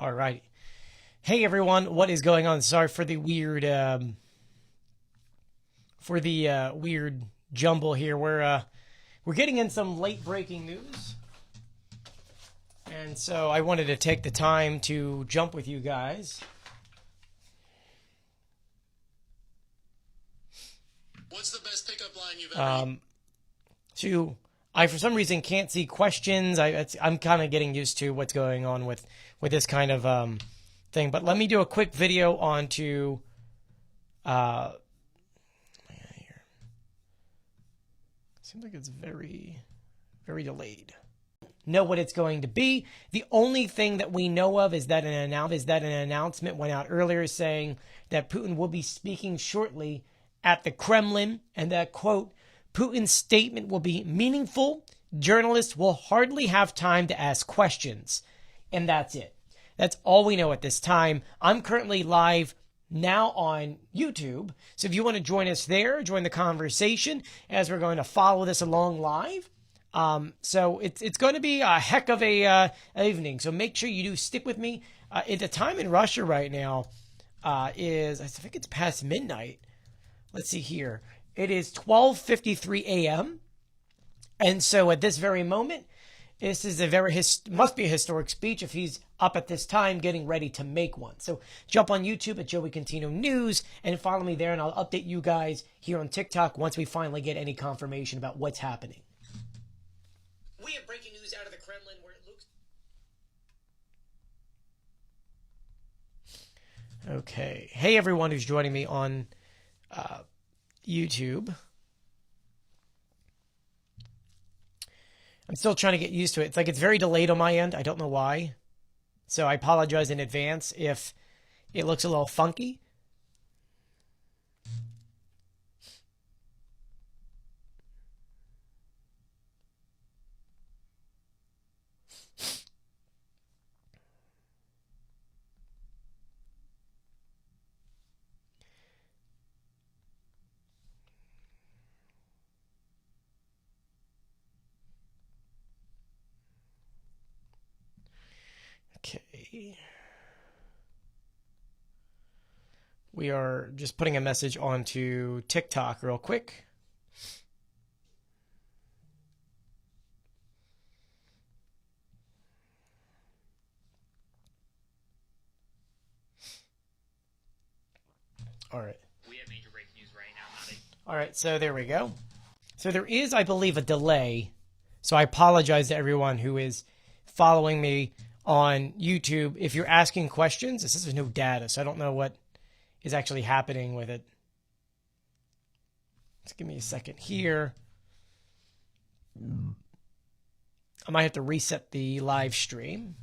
All right. Hey everyone, what is going on? Sorry for the weird weird jumble here. We're getting in some late breaking news. And so I wanted to take the time to jump with you guys. What's the best pickup line you've ever used? I for some reason can't see questions. I'm kind of getting used to what's going on with this kind of thing. But let me do a quick video onto seems like it's very delayed. Know what it's going to be. The only thing that we know of is that an announcement went out earlier saying that Putin will be speaking shortly at the Kremlin, and that, quote, Putin's statement will be meaningful. Journalists will hardly have time to ask questions. And that's it. That's all we know at this time. I'm currently live now on YouTube. So if you want to join us there, join the conversation as we're going to follow this along live. So it's going to be a heck of a evening. So make sure you do stick with me. The time in Russia right now is, I think it's past midnight. Let's see here. It is 12:53 a.m. And so at this very moment, this is must be a historic speech if he's up at this time getting ready to make one. So jump on YouTube at Joey Contino News and follow me there, and I'll update you guys here on TikTok once we finally get any confirmation about what's happening. We have breaking news out of the Kremlin where it looks... Okay. Hey, everyone who's joining me on YouTube. I'm still trying to get used to it. It's like it's very delayed on my end. I don't know why. So I apologize in advance if it looks a little funky. Okay. We are just putting a message onto TikTok real quick. All right. We have major breaking news right now. All right, so there we go. So there is, I believe, a delay. So I apologize to everyone who is following me on YouTube. If you're asking questions, this is no data, so I don't know what is actually happening with it. Just give me a second here. I might have to reset the live stream.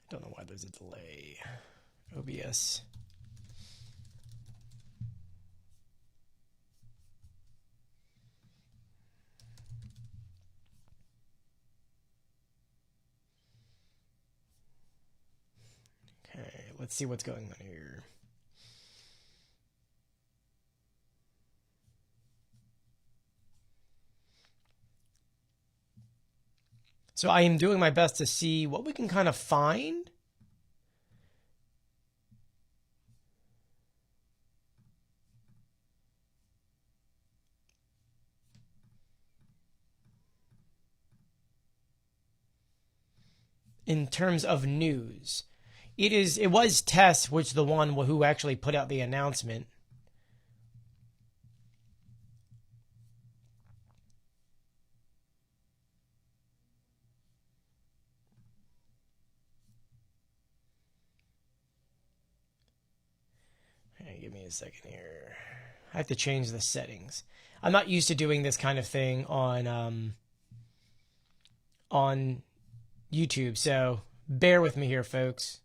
I don't know why there's a delay. OBS. Okay, let's see what's going on here. So I am doing my best to see what we can kind of find. In terms of news. It was Tess, which the one who actually put out the announcement. Hey, give me a second here. I have to change the settings. I'm not used to doing this kind of thing on YouTube, so bear with me here, folks.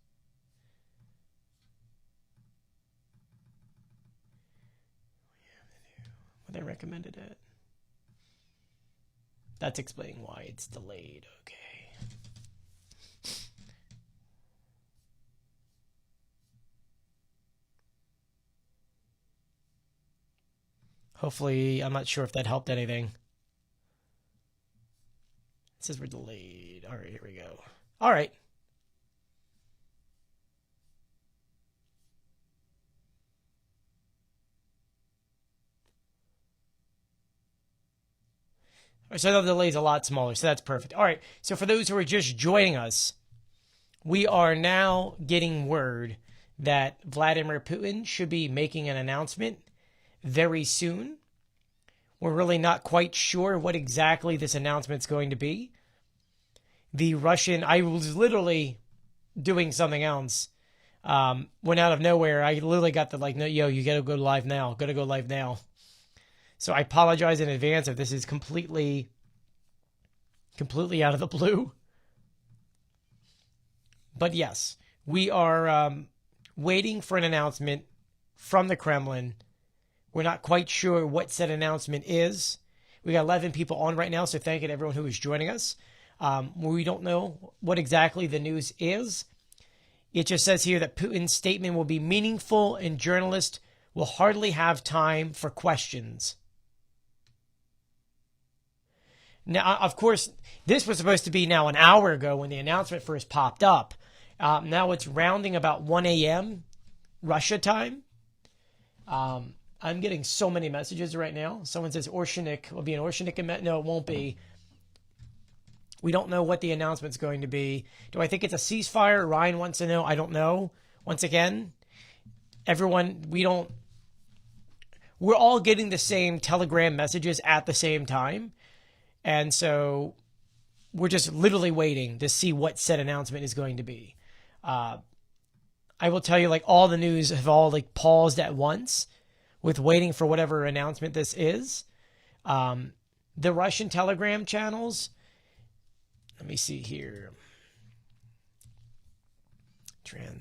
What I recommended it. That's explaining why it's delayed. Okay. Hopefully, I'm not sure if that helped anything. says we're delayed. All right, here we go. All right. So the delay is a lot smaller, so that's perfect. All right, so for those who are just joining us, we are now getting word that Vladimir Putin should be making an announcement very soon. We're really not quite sure what exactly this announcement's going to be. I was literally doing something else. Went out of nowhere. I literally got the no, yo, you gotta go live now. Gotta go live now. So I apologize in advance if this is completely out of the blue. But yes, we are waiting for an announcement from the Kremlin. We're not quite sure what said announcement is. We got 11 people on right now, so thank you to everyone who is joining us. We don't know what exactly the news is. It just says here that Putin's statement will be meaningful and journalists will hardly have time for questions. Now, of course, this was supposed to be now an hour ago when the announcement first popped up. Now it's rounding about 1 a.m. Russia time. I'm getting so many messages right now. Someone says Orshanik will be an Orshanik event. No, it won't be. We don't know what the announcement's going to be. Do I think it's a ceasefire? Ryan wants to know. I don't know. Once again, everyone, we're all getting the same Telegram messages at the same time. And so we're just literally waiting to see what said announcement is going to be. I will tell you, all the news have all paused at once with waiting for whatever announcement this is. The Russian Telegram channels, let me see here. Let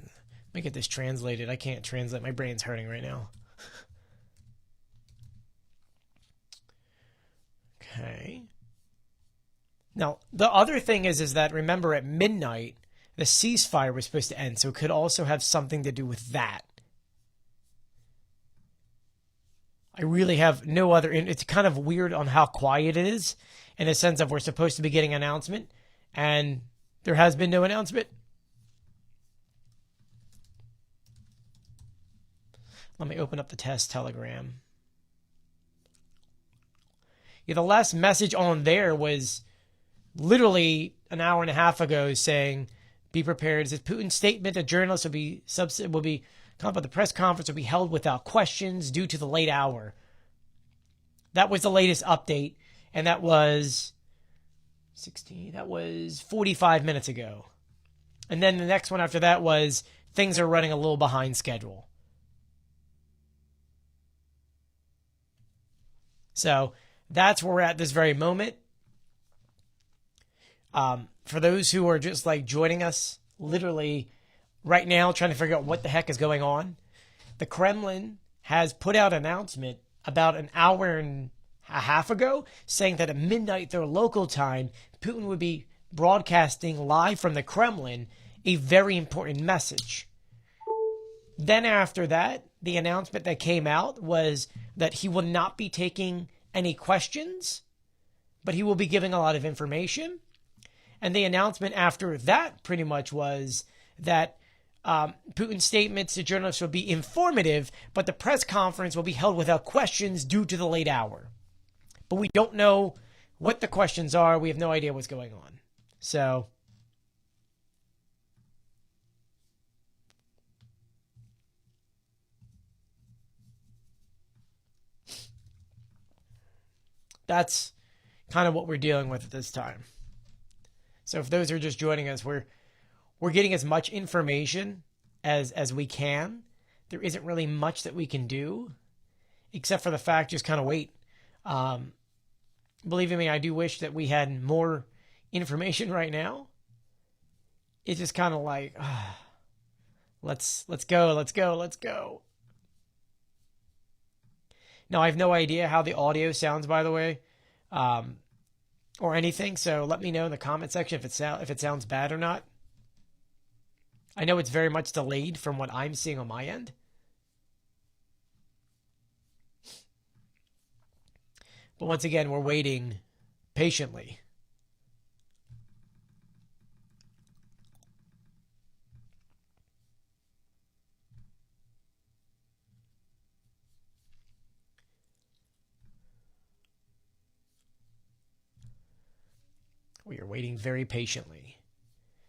me get this translated. I can't translate. My brain's hurting right now. Okay. Now, the other thing is that, remember, at midnight, the ceasefire was supposed to end, so it could also have something to do with that. I really have no other... It's kind of weird on how quiet it is, in a sense of we're supposed to be getting an announcement, and there has been no announcement. Let me open up the test Telegram. Yeah, the last message on there was literally an hour and a half ago saying, be prepared. It says Putin's statement that journalists will be the press conference will be held without questions due to the late hour. That was the latest update, and that was 45 minutes ago. And then the next one after that was things are running a little behind schedule. So that's where we're at this very moment. For those who are just joining us literally right now trying to figure out what the heck is going on, the Kremlin has put out an announcement about an hour and a half ago saying that at midnight their local time, Putin would be broadcasting live from the Kremlin a very important message. Then after that, the announcement that came out was that he will not be taking any questions, but he will be giving a lot of information. And the announcement after that pretty much was that Putin's statements to journalists will be informative, but the press conference will be held without questions due to the late hour. But we don't know what the questions are. We have no idea what's going on. So that's kind of what we're dealing with at this time. So if those are just joining us, we're getting as much information as we can. There isn't really much that we can do, except for the fact just kind of wait. Believe me, I do wish that we had more information right now. It's just kind of let's go. Now, I have no idea how the audio sounds, by the way, or anything. So let me know in the comment section if it sounds bad or not. I know it's very much delayed from what I'm seeing on my end. But once again, we're waiting patiently. We are waiting very patiently.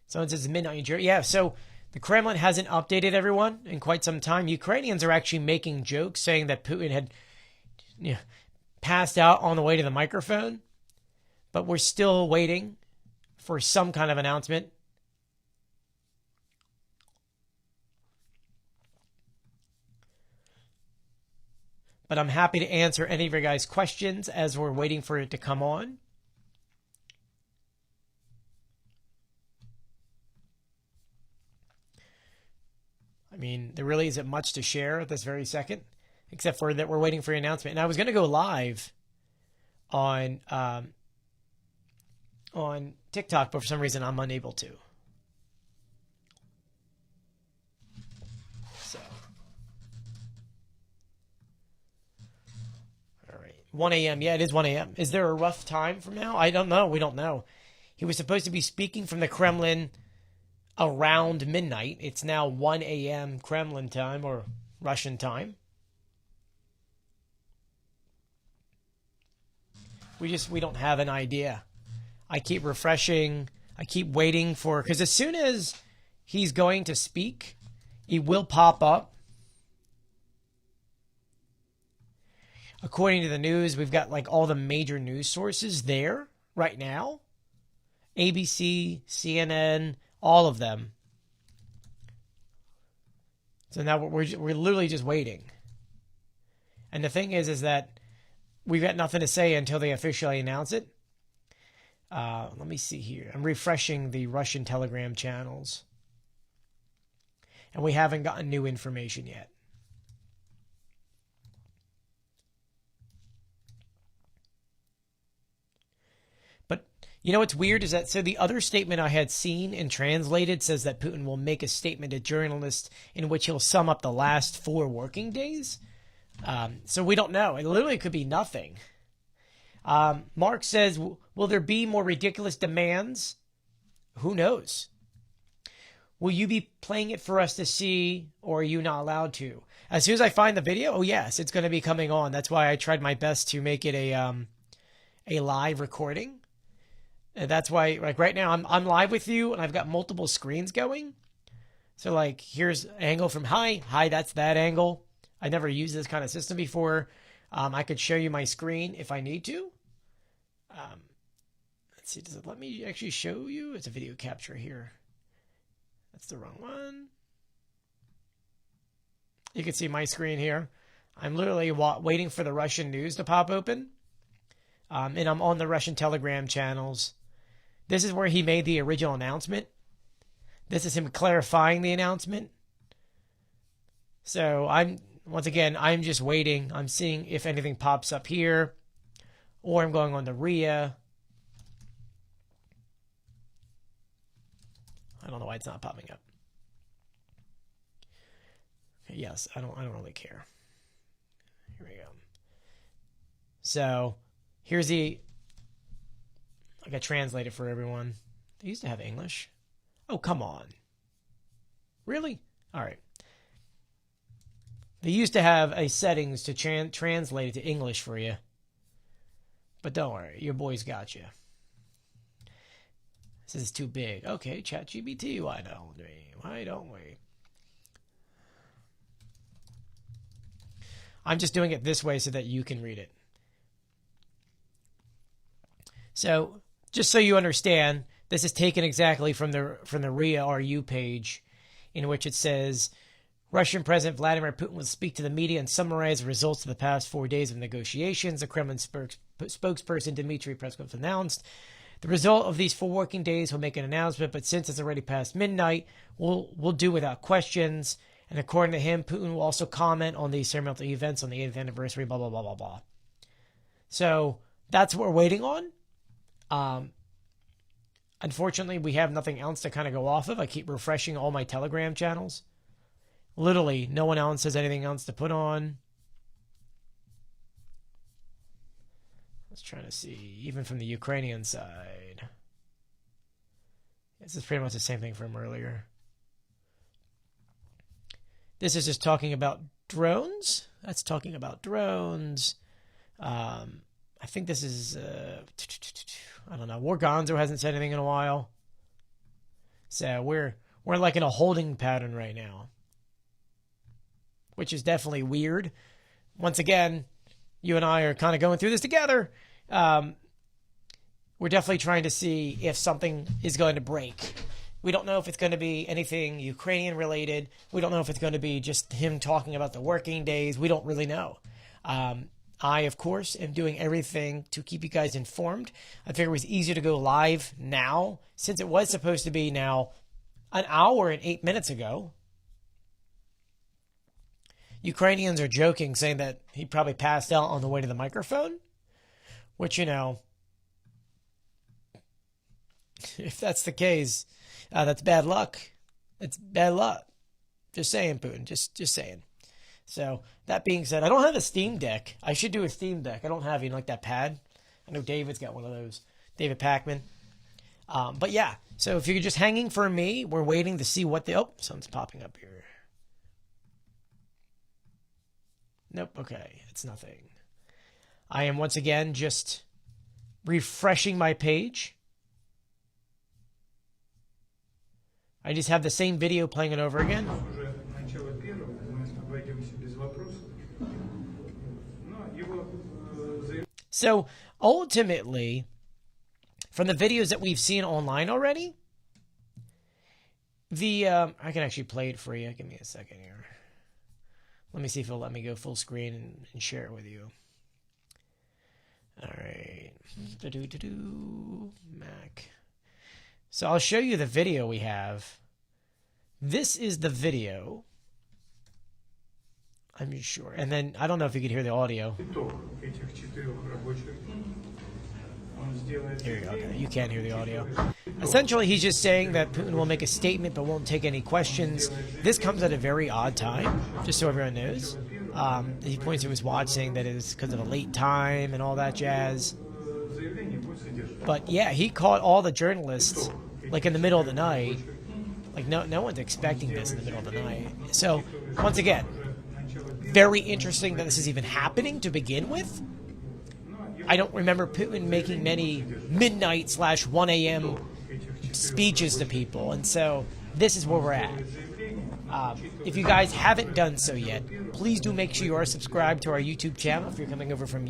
Someone says midnight in Germany. Yeah, so the Kremlin hasn't updated everyone in quite some time. Ukrainians are actually making jokes saying that Putin had passed out on the way to the microphone. But we're still waiting for some kind of announcement. But I'm happy to answer any of your guys' questions as we're waiting for it to come on. I mean, there really isn't much to share at this very second, except for that we're waiting for an announcement. And I was going to go live on TikTok, but for some reason I'm unable to. So, all right, 1 a.m. Yeah, it is 1 a.m. Is there a rough time from now? I don't know. We don't know. He was supposed to be speaking from the Kremlin around midnight. It's now 1 a.m. Kremlin time or Russian time. We don't have an idea. I keep refreshing. I keep waiting for, because as soon as he's going to speak, he will pop up. According to the news, we've got like all the major news sources there right now. ABC, CNN, all of them. So now we're literally just waiting. And the thing is that we've got nothing to say until they officially announce it. Let me see here. I'm refreshing the Russian Telegram channels. And we haven't gotten new information yet. But you know what's weird is that, so the other statement I had seen and translated says that Putin will make a statement to journalists in which he'll sum up the last 4 working days. So we don't know. It literally could be nothing. Mark says, will there be more ridiculous demands? Who knows? Will you be playing it for us to see, or are you not allowed to? As soon as I find the video, oh yes, it's going to be coming on. That's why I tried my best to make it a live recording. And that's why, like right now, I'm live with you, and I've got multiple screens going. So like, here's angle from hi, that's that angle. I never used this kind of system before. I could show you my screen if I need to. Let's see, does it let me actually show you? It's a video capture here. That's the wrong one. You can see my screen here. I'm literally waiting for the Russian news to pop open. And I'm on the Russian Telegram channels. This is where he made the original announcement. This is him clarifying the announcement. So once again, I'm just waiting. I'm seeing if anything pops up here, or I'm going on the RIA. I don't know why it's not popping up. Yes, I don't really care. Here we go. So here's I got translated for everyone. They used to have English. Oh, come on. Really? All right. They used to have a settings to translate it to English for you. But don't worry, your boy's got you. This is too big. Okay, ChatGPT, why don't we? Why don't we? I'm just doing it this way so that you can read it. So, just so you understand, this is taken exactly from the RIA RU page, in which it says, Russian President Vladimir Putin will speak to the media and summarize the results of the past 4 days of negotiations. The Kremlin spokesperson Dmitry Peskov announced the result of these 4 working days will make an announcement, but since it's already past midnight, we'll do without questions. And according to him, Putin will also comment on these ceremonial events on the 8th anniversary, blah, blah, blah, blah, blah. So that's what we're waiting on. Unfortunately, we have nothing else to kind of go off of. I keep refreshing all my Telegram channels. Literally, no one else has anything else to put on. Let's try to see, even from the Ukrainian side. This is pretty much the same thing from earlier. This is just talking about drones. That's talking about drones. I think this is... I don't know. War Gonzo hasn't said anything in a while. So we're like in a holding pattern right now, which is definitely weird. Once again, you and I are kind of going through this together. We're definitely trying to see if something is going to break. We don't know if it's going to be anything Ukrainian related. We don't know if it's going to be just him talking about the working days. We don't really know. I, of course, am doing everything to keep you guys informed. I figured it was easier to go live now, since it was supposed to be now an hour and 8 minutes ago. Ukrainians are joking, saying that he probably passed out on the way to the microphone, which, you know, if that's the case, that's bad luck. It's bad luck. Just saying, Putin. Just saying. So, that being said, I don't have a Steam Deck. I should do a Steam Deck. I don't have, you know, like that pad. I know David's got one of those. David Packman. But yeah, so if you're just hanging for me, we're waiting to see what the... Oh, something's popping up here. Nope, okay. It's nothing. I am once again just refreshing my page. I just have the same video playing it over again. So, ultimately, from the videos that we've seen online already, I can actually play it for you. Give me a second here. Let me see if it'll let me go full screen and share it with you. All right. Mac. So I'll show you the video we have. This is the video. I'm sure. And then, I don't know if you can hear the audio. Here you go. Okay. You can't hear the audio. Essentially, he's just saying that Putin will make a statement but won't take any questions. This comes at a very odd time, just so everyone knows. He points to his watch saying that it's because of a late time and all that jazz. But yeah, he caught all the journalists like in the middle of the night. Like no one's expecting this in the middle of the night. So once again, very interesting that this is even happening to begin with. I don't remember Putin making many midnight/1 a.m. speeches to people, and so this is where we're at. If you guys haven't done so yet, please do make sure you are subscribed to our YouTube channel if you're coming over from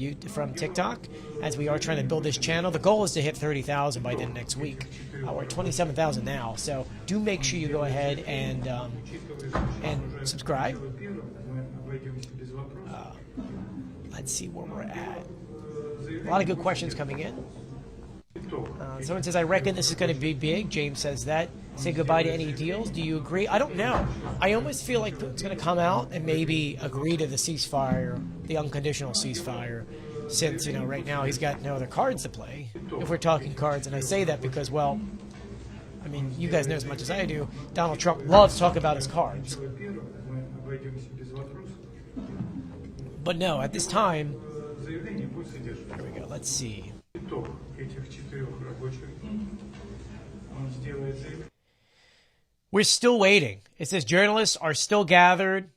TikTok, as we are trying to build this channel. The goal is to hit 30,000 by the end of next week. We're at 27,000 now, so do make sure you go ahead and subscribe. Let's see where we're at. A lot of good questions coming in. Someone says, I reckon this is going to be big. James says that. Say goodbye to any deals. Do you agree? I don't know. I almost feel like Putin's going to come out and maybe agree to the ceasefire, the unconditional ceasefire, since, you know, right now he's got no other cards to play, if we're talking cards. And I say that because, well, I mean, you guys know as much as I do, Donald Trump loves talking about his cards. But no, at this time, here we go, let's see. We're still waiting. It says journalists are still gathered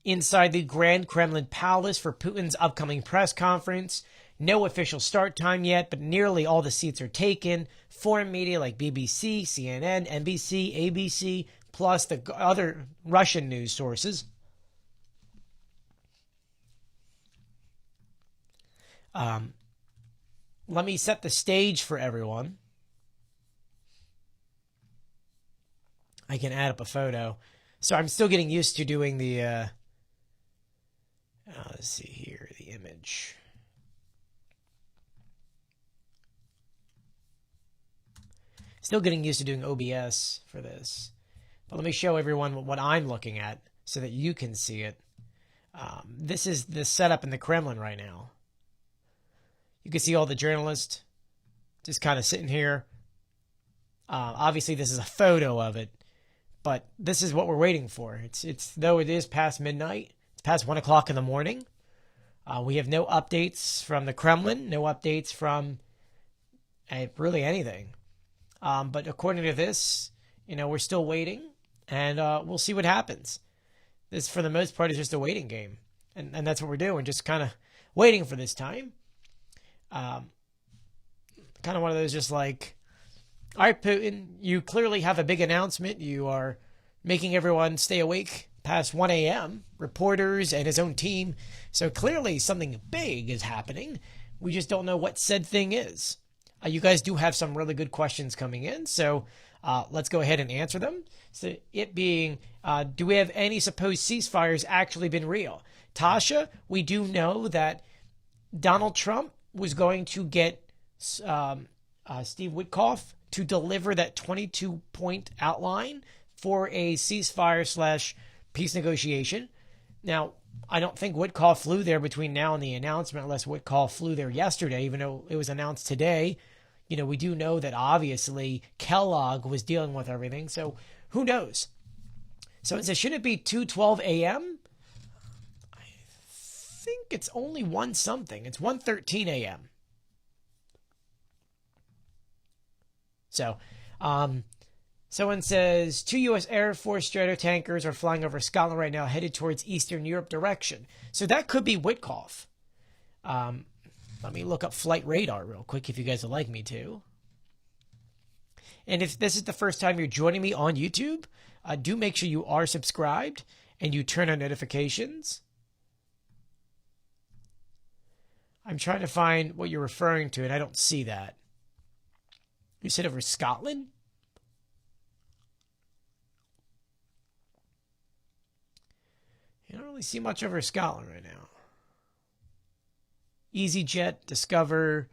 inside the Grand Kremlin Palace for Putin's upcoming press conference. No official start time yet, but nearly all the seats are taken. Foreign media like BBC, CNN, NBC, ABC, plus the other Russian news sources. Let me set the stage for everyone. I can add up a photo. So I'm still getting used to doing the, let's see here, the image. Still getting used to doing OBS for this. But let me show everyone what I'm looking at so that you can see it. This is the setup in the Kremlin right now. You can see all the journalists just kind of sitting here. Obviously, this is a photo of it, but this is what we're waiting for. It's though it is past midnight, it's past 1 o'clock in the morning. We have no updates from the Kremlin, no updates from really anything. But according to this, you know, we're still waiting, and we'll see what happens. This, for the most part, is just a waiting game, and that's what we're doing, just kind of waiting for this time. Kind kind of one of those just like, all right, Putin, you clearly have a big announcement. You are making everyone stay awake past 1 a.m., reporters and his own team. So clearly something big is happening. We just don't know what said thing is. You guys do have some really good questions coming in, so let's go ahead and answer them. So it being, do we have any supposed ceasefires actually been real? Tasha, we do know that Donald Trump was going to get Steve Witkoff to deliver that 22-point outline for a ceasefire / peace negotiation. Now, I don't think Witkoff flew there between now and the announcement, unless Witkoff flew there yesterday, even though it was announced today. You know, we do know that obviously Kellogg was dealing with everything, so who knows? So it says, should it be 2:12 a.m.? I think it's only 1 something. It's 1:13 a.m. So, someone says, 2 U.S. Air Force Stratotankers are flying over Scotland right now, headed towards Eastern Europe direction. So that could be Witkoff. Let me look up flight radar real quick if you guys would like me to. And if this is the first time you're joining me on YouTube, do make sure you are subscribed and you turn on notifications. I'm trying to find what you're referring to, and I don't see that. You said over Scotland? You don't really see much over Scotland right now. EasyJet, Discover.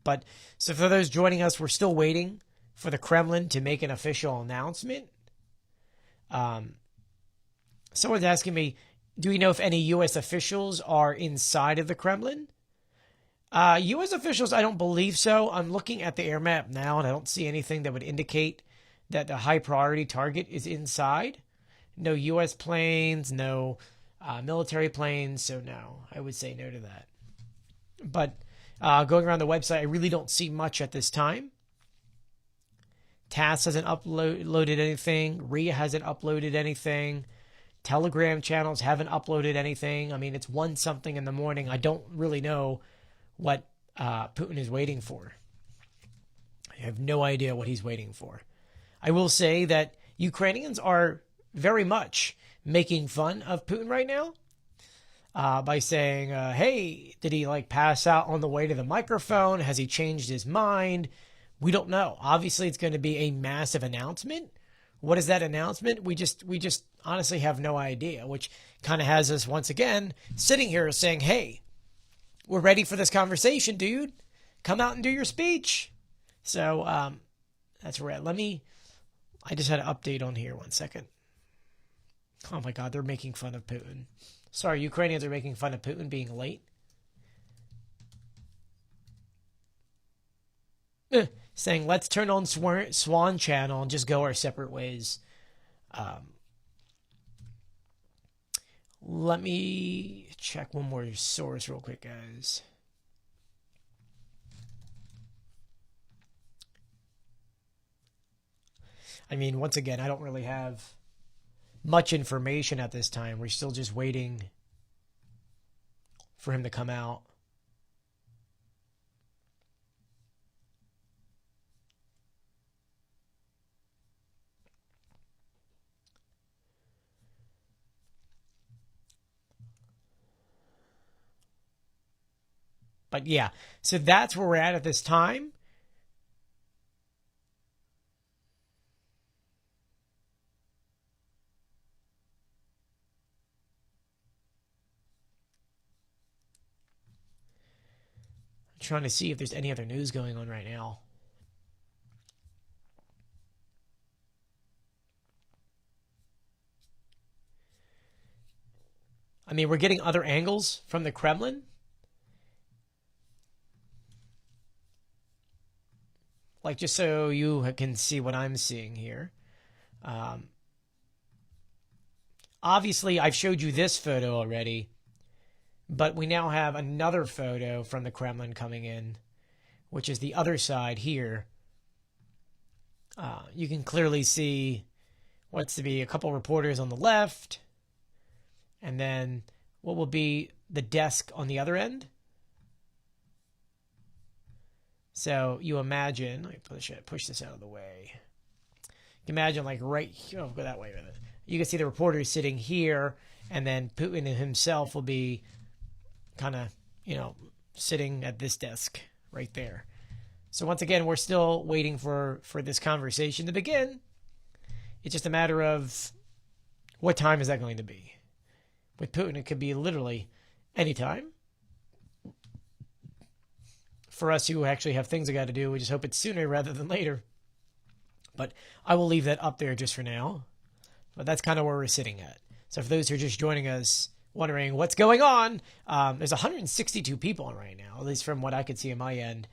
But, so for those joining us, we're still waiting for the Kremlin to make an official announcement. Someone's asking me, do we know if any U.S. officials are inside of the Kremlin? U.S. officials, I don't believe so. I'm looking at the air map now, and I don't see anything that would indicate that the high priority target is inside. No U.S. planes, no military planes, so no. I would say no to that. But going around the website, I really don't see much at this time. TASS hasn't uploaded anything. RIA hasn't uploaded anything. Telegram channels haven't uploaded anything. I mean, it's 1 something in the morning. I don't really know what Putin is waiting for. I have no idea what he's waiting for. I will say that Ukrainians are very much making fun of Putin right now by saying, hey, did he like pass out on the way to the microphone? Has he changed his mind? We don't know. Obviously, it's going to be a massive announcement. What is that announcement? We just honestly have no idea, which kind of has us once again sitting here saying, hey, we're ready for this conversation, dude. Come out and do your speech. So that's right. I just had an update on here. 1 second. Oh my God, they're making fun of Putin. Sorry, Ukrainians are making fun of Putin being late. Saying, let's turn on Swan Channel and just go our separate ways. Let me check one more source real quick, guys. I mean, once again, I don't really have much information at this time. We're still just waiting for him to come out. But yeah, so that's where we're at this time. I'm trying to see if there's any other news going on right now. I mean, we're getting other angles from the Kremlin. Like, just so you can see what I'm seeing here. Obviously, I've showed you this photo already, but we now have another photo from the Kremlin coming in, which is the other side here. You can clearly see what's to be a couple reporters on the left, and then what will be the desk on the other end. So you imagine, let me push this out of the way. You imagine like right here, go that way with it. You can see the reporter sitting here, and then Putin himself will be kind of, sitting at this desk right there. So once again, we're still waiting for this conversation to begin. It's just a matter of what time is that going to be. With Putin, it could be literally any time. For us who actually have things I got to do, we just hope it's sooner rather than later. But I will leave that up there just for now. But that's kind of where we're sitting at. So for those who are just joining us, wondering what's going on, there's 162 people on right now, at least from what I could see on my end.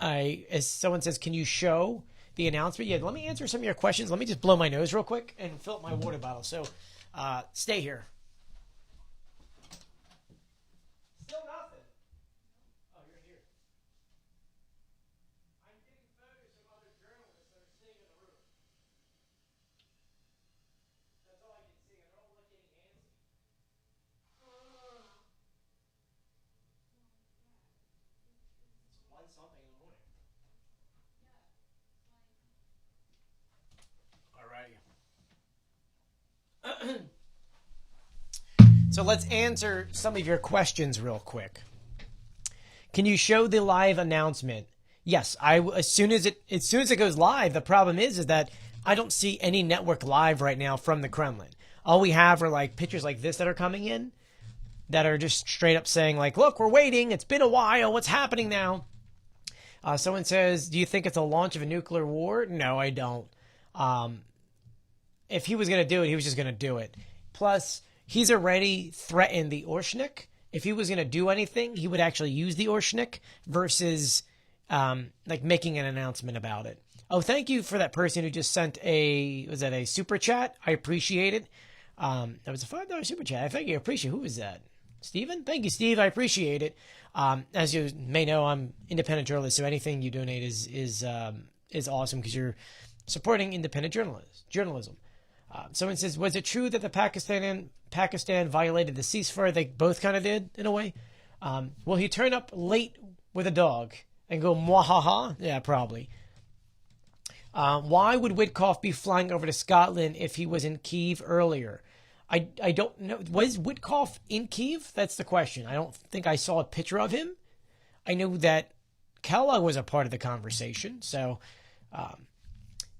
As someone says, can you show the announcement? Yeah, let me answer some of your questions. Let me just blow my nose real quick and fill up my water bottle. So stay here. Still nothing. Oh, you're here. I'm getting photos of other journalists that are sitting in the room. That's all I can see. They're all looking antsy. It's 1 something in the morning. Alrighty. So let's answer some of your questions real quick. Can you show the live announcement? Yes, as soon as it goes live. The problem is that I don't see any network live right now from the Kremlin. All we have are like pictures like this that are coming in that are just straight up saying like, look, we're waiting. It's been a while. What's happening now? Someone says, do you think it's a launch of a nuclear war? No, I don't. If he was going to do it, he was just going to do it. Plus, he's already threatened the Orshnik. If he was going to do anything, he would actually use the Orshnik versus like making an announcement about it. Oh, thank you for that person who just sent was that a super chat? I appreciate it. That was a $5 super chat. I thank you. I appreciate it. Who was that? Steven? Thank you, Steve. I appreciate it. As you may know, I'm independent journalist, so anything you donate is awesome because you're supporting independent journalism. Someone says, was it true that the Pakistan violated the ceasefire? They both kind of did, in a way. Will he turn up late with a dog and go, mwahaha? Yeah, probably. Why would Witkoff be flying over to Scotland if he was in Kyiv earlier? I don't know. Was Witkoff in Kyiv? That's the question. I don't think I saw a picture of him. I know that Kellogg was a part of the conversation. So,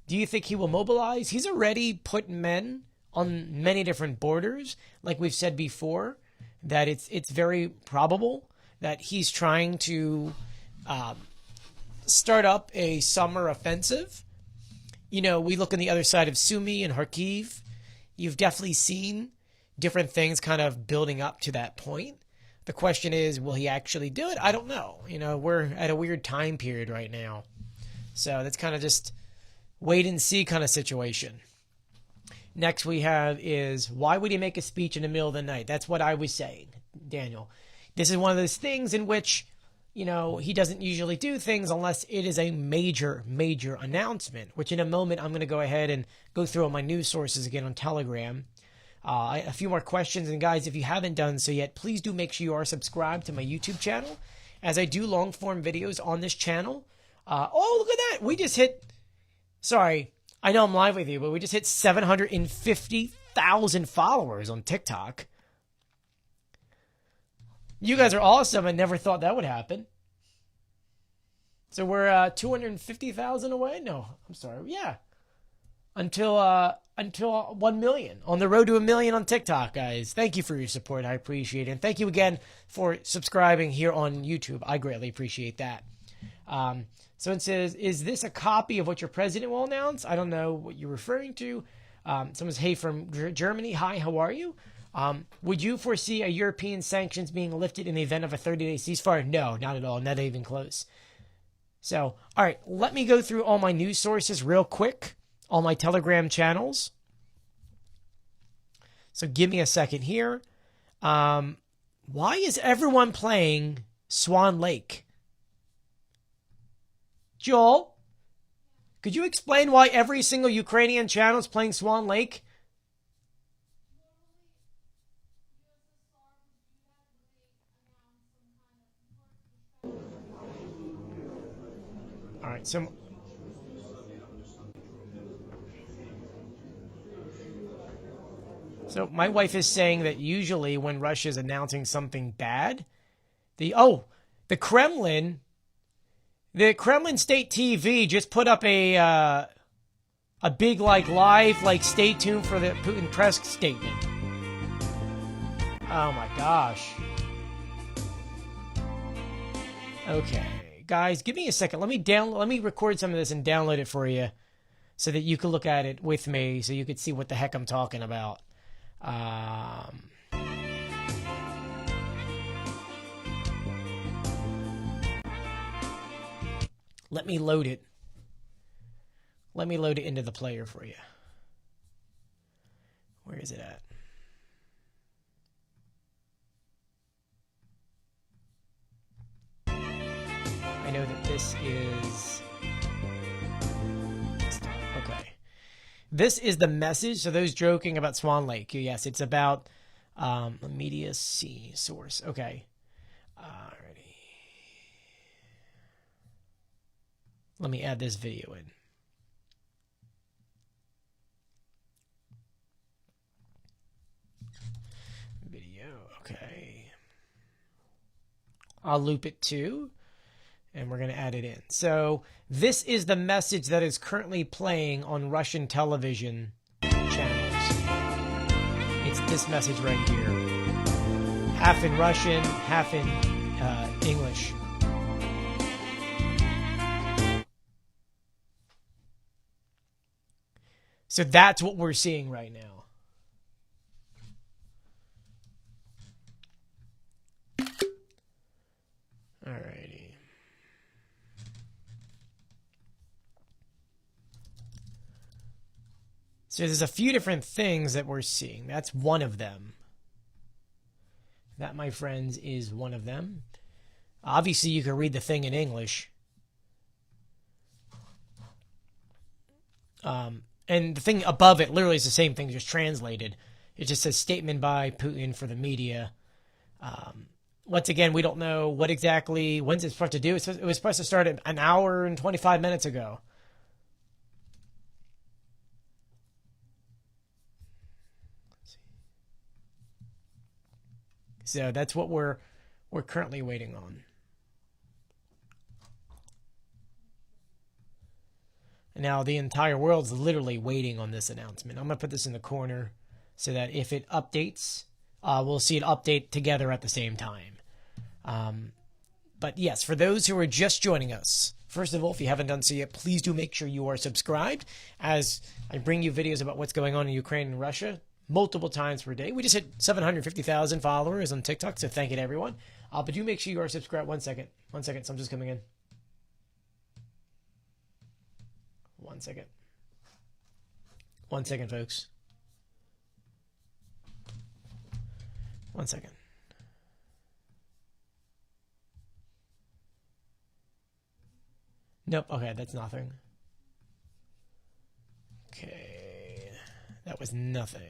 do you think he will mobilize? He's already put men on many different borders. Like we've said before, that it's very probable that he's trying to start up a summer offensive. We look on the other side of Sumy and Kharkiv. You've definitely seen different things kind of building up to that point. The question is, will he actually do it? I don't know. We're at a weird time period right now. So that's kind of just wait and see kind of situation. Next we have is, why would he make a speech in the middle of the night? That's what I was saying, Daniel. This is one of those things in which, he doesn't usually do things unless it is a major, major announcement, which in a moment I'm going to go ahead and go through all my news sources again on Telegram. A few more questions. And guys, if you haven't done so yet, please do make sure you are subscribed to my YouTube channel, as I do long form videos on this channel. Oh, look at that. We just hit, sorry, I know I'm live with you, but we just hit 750,000 followers on TikTok. You guys are awesome. I never thought that would happen. So we're 250,000 away? No, I'm sorry. Yeah. Until 1 million. On the road to 1 million on TikTok, guys. Thank you for your support. I appreciate it. And thank you again for subscribing here on YouTube. I greatly appreciate that. So it says, is this a copy of what your president will announce? I don't know what you're referring to. Someone says, hey, from Germany. Hi, how are you? Would you foresee a European sanctions being lifted in the event of a 30-day ceasefire? No, not at all. Not even close. So, all right, let me go through all my news sources real quick, all my Telegram channels. So give me a second here. Why is everyone playing Swan Lake? Joel, could you explain why every single Ukrainian channel is playing Swan Lake? So my wife is saying that usually when Russia's announcing something bad, the Kremlin, state TV just put up a big live stay tuned for the Putin press statement. Oh my gosh. Okay, guys, give me a second. Let me record some of this and download it for you so that you can look at it with me so you can see what the heck I'm talking about. Let me load it. Let me load it into the player for you. Where is it at? I know that this is... Okay. This is the message. So those joking about Swan Lake. Yes, it's about media C source. Okay. Alrighty. Let me add this video in. Video. Okay. I'll loop it too. And we're going to add it in. So this is the message that is currently playing on Russian television channels. It's this message right here. Half in Russian, half in English. So that's what we're seeing right now. Alrighty. So there's a few different things that we're seeing. That's one of them. That, my friends, is one of them. Obviously, you can read the thing in English. And the thing above it literally is the same thing, just translated. It just says statement by Putin for the media. Once again, we don't know what exactly, when's it supposed to do. It was supposed to start an hour and 25 minutes ago. So that's what we're currently waiting on. Now the entire world's literally waiting on this announcement. I'm going to put this in the corner so that if it updates, we'll see it update together at the same time. But yes, for those who are just joining us, first of all, if you haven't done so yet, please do make sure you are subscribed as I bring you videos about what's going on in Ukraine and Russia multiple times per day. We just hit 750,000 followers on TikTok, so thank you to everyone. But do make sure you are subscribed. One second, something's coming in. 1 second. 1 second, folks. 1 second. Nope, okay, that's nothing. Okay, that was nothing.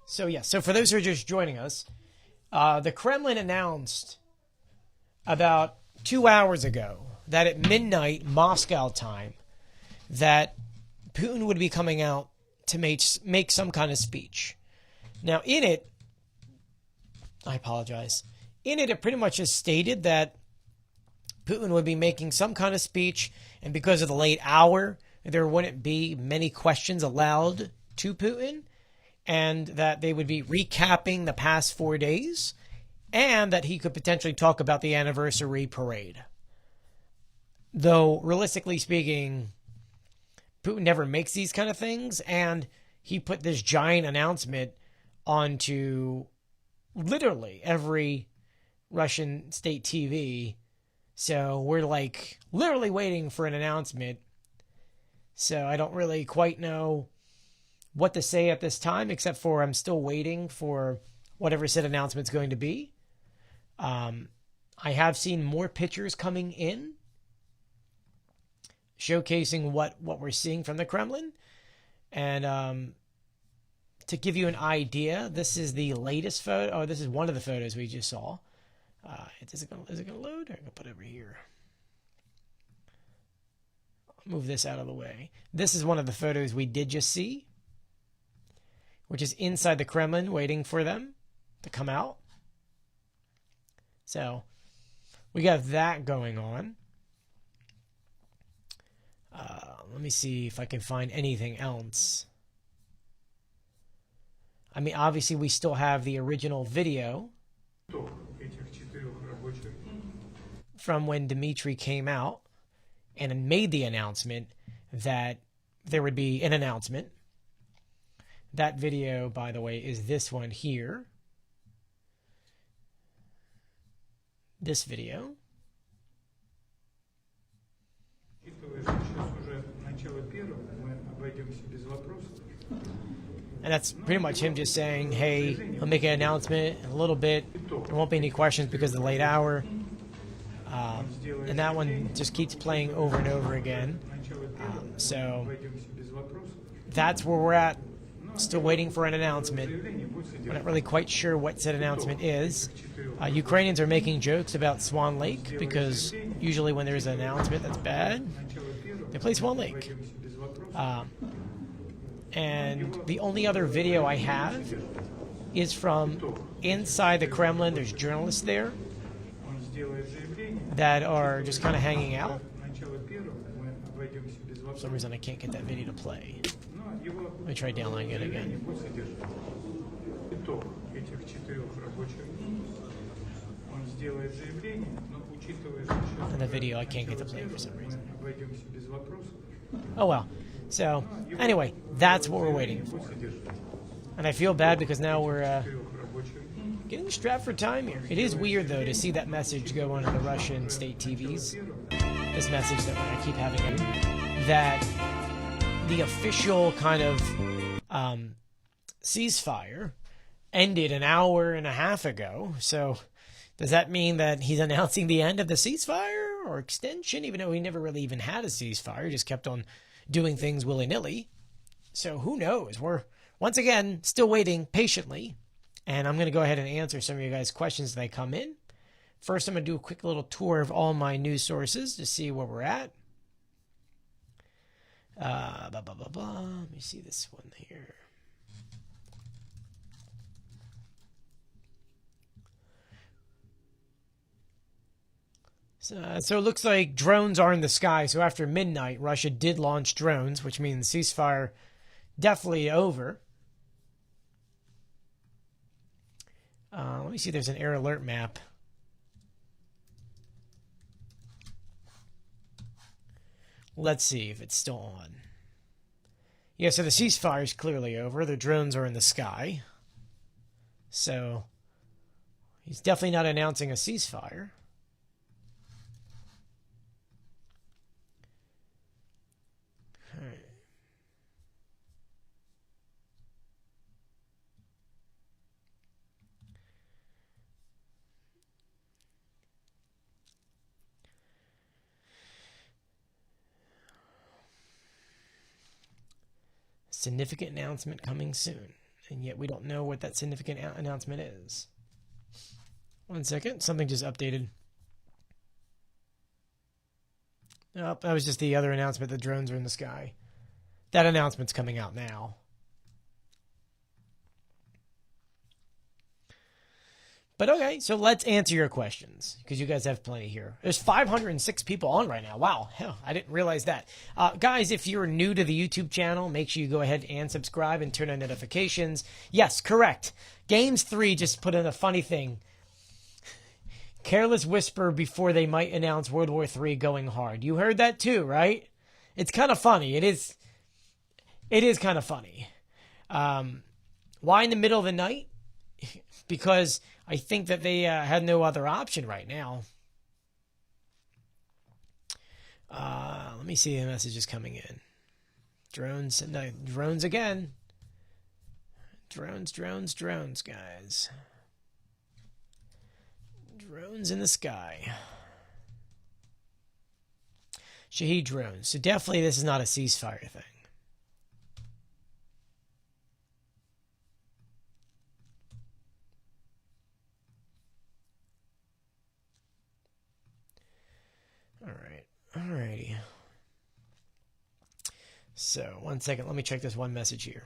So for those who are just joining us, the Kremlin announced about 2 hours ago that at midnight Moscow time that Putin would be coming out to make some kind of speech. Now in it, I apologize. In it, it pretty much just stated that Putin would be making some kind of speech, and because of the late hour, there wouldn't be many questions allowed to Putin, and that they would be recapping the past 4 days, and that he could potentially talk about the anniversary parade. Though, realistically speaking, Putin never makes these kind of things, and he put this giant announcement onto literally every Russian state TV. So we're like literally waiting for an announcement. So I don't really quite know what to say at this time, except for I'm still waiting for whatever said announcement's going to be. I have seen more pictures coming in showcasing what we're seeing from the Kremlin. And to give you an idea, this is the latest photo. Oh, this is one of the photos we just saw. Is it gonna load? I'm gonna put it over here. I'll move this out of the way. This is one of the photos we did just see, which is inside the Kremlin, waiting for them to come out. So we got that going on. Let me see if I can find anything else. I mean, obviously, we still have the original video from when Dmitry came out and made the announcement that there would be an announcement. That video, by the way, is this one here. This video. And that's pretty much him just saying, hey, he'll make an announcement in a little bit. There won't be any questions because of the late hour. And that one just keeps playing over and over again. So that's where we're at. Still waiting for an announcement. We're not really quite sure what said announcement is. Ukrainians are making jokes about Swan Lake because usually when there's an announcement that's bad, they play Swan Lake. And the only other video I have is from inside the Kremlin. There's journalists there that are just kind of hanging out. For some reason I can't get that video to play. Let me try downloading it again. And the video I can't get to play for some reason. Oh well. So, anyway, that's what we're waiting for. And I feel bad because now we're getting strapped for time here. It is weird, though, to see that message go onto the Russian state TVs. This message that I keep having, that the official kind of ceasefire ended an hour and a half ago. So, does that mean that he's announcing the end of the ceasefire or extension, even though he never really even had a ceasefire? He just kept on doing things willy-nilly. So who knows? We're, once again, still waiting patiently. And I'm going to go ahead and answer some of you guys' questions that come in. First, I'm going to do a quick little tour of all my news sources to see where we're at. Let me see this one here. So it looks like drones are in the sky. So after midnight, Russia did launch drones, which means ceasefire definitely over. Let me see. There's an air alert map. Let's see if it's still on. Yeah, so the ceasefire is clearly over. The drones are in the sky. So he's definitely not announcing a ceasefire. Significant announcement coming soon. And yet we don't know what that significant announcement is. 1 second. Something just updated. Oh, that was just the other announcement. The drones are in the sky. That announcement's coming out now. But okay, so let's answer your questions because you guys have plenty here. There's 506 people on right now. Wow, hell, I didn't realize that. Guys, if you're new to the YouTube channel, make sure you go ahead and subscribe and turn on notifications. Yes, correct. Games 3 just put in a funny thing. Careless whisper before they might announce World War III going hard. You heard that too, right? It's kind of funny. It is kind of funny. Why in the middle of the night? Because I think that they had no other option right now. Let me see the messages coming in. Drones, no, drones again. Drones, guys. Drones in the sky. Shahed drones. So definitely this is not a ceasefire thing. Alrighty. So, 1 second. Let me check this one message here.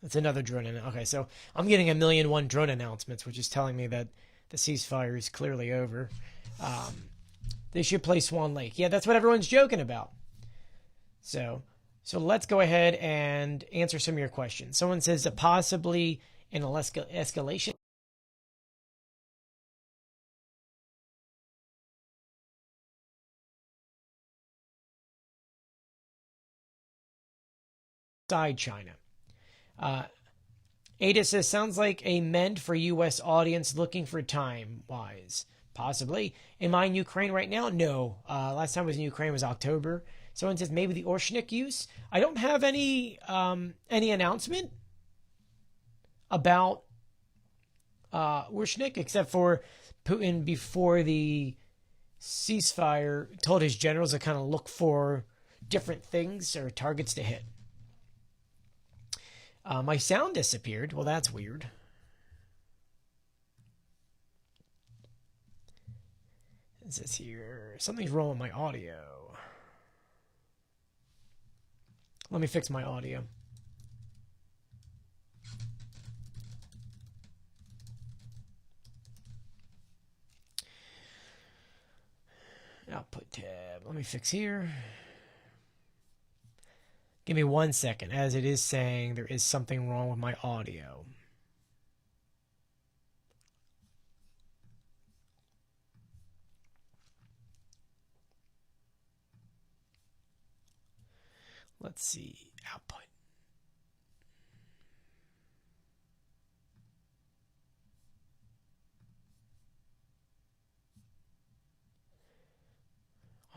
That's another drone. Okay, so I'm getting 1,000,001 drone announcements, which is telling me that the ceasefire is clearly over. They should play Swan Lake. Yeah, that's what everyone's joking about. So let's go ahead and answer some of your questions. Someone says that possibly an escalation. Side China. Ada says, sounds like a meant for U.S. audience looking for time-wise. Possibly. Am I in Ukraine right now? No. Last time I was in Ukraine was October. Someone says maybe the Orshnik use. I don't have any announcement about Orshnik except for Putin before the ceasefire told his generals to kind of look for different things or targets to hit. My sound disappeared. Well, that's weird. It says here, something's wrong with my audio. Let me fix my audio. Output tab. Let me fix here. Give me 1 second, as it is saying there is something wrong with my audio. Let's see, output.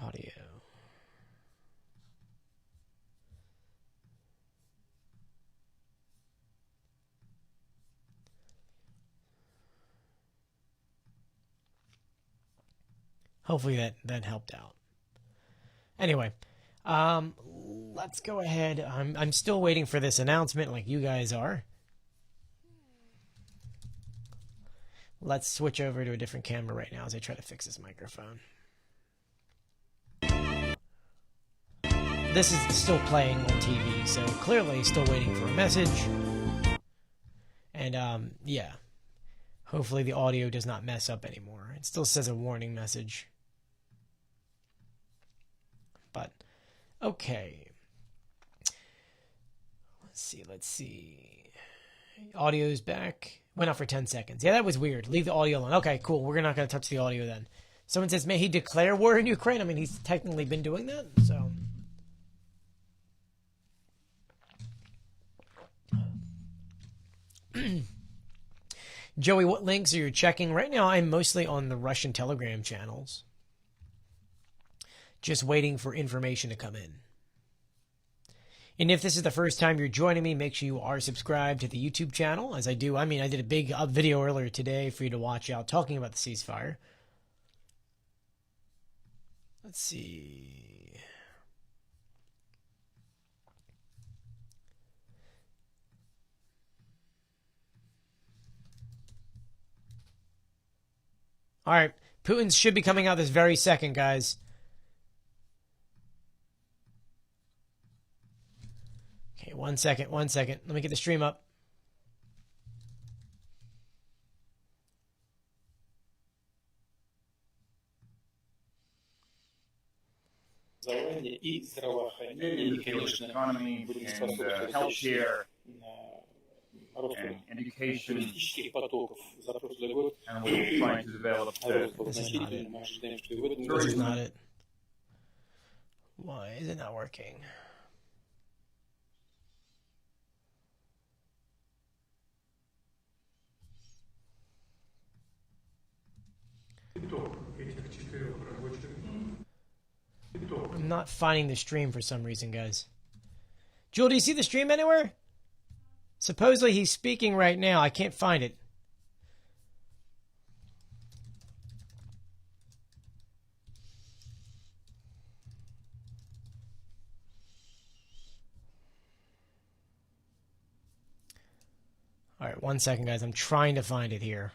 Audio. Hopefully that helped out. Anyway, let's go ahead. I'm still waiting for this announcement like you guys are. Let's switch over to a different camera right now as I try to fix this microphone. This is still playing on TV, so clearly still waiting for a message. And yeah, hopefully the audio does not mess up anymore. It still says a warning message. But okay. Let's see. Audio's back. Went out for 10 seconds. Yeah, that was weird. Leave the audio alone. Okay, cool. We're not going to touch the audio then. Someone says, may he declare war in Ukraine? I mean, he's technically been doing that, so. Joey, what links are you checking? Right now, I'm mostly on the Russian Telegram channels. Just waiting for information to come in. And if this is the first time you're joining me, make sure you are subscribed to the YouTube channel, as I do. I mean, I did a big video earlier today for you to watch out talking about the ceasefire. Let's see. All right, Putin should be coming out this very second, guys. Okay, 1 second, 1 second. Let me get the stream up. Economy and healthcare and education, and we're trying to develop This is not it. This is not it. Why is it not working? I'm not finding the stream for some reason, guys. Jewel, do you see the stream anywhere? Supposedly he's speaking right now. I can't find it. All right, 1 second, guys. I'm trying to find it here.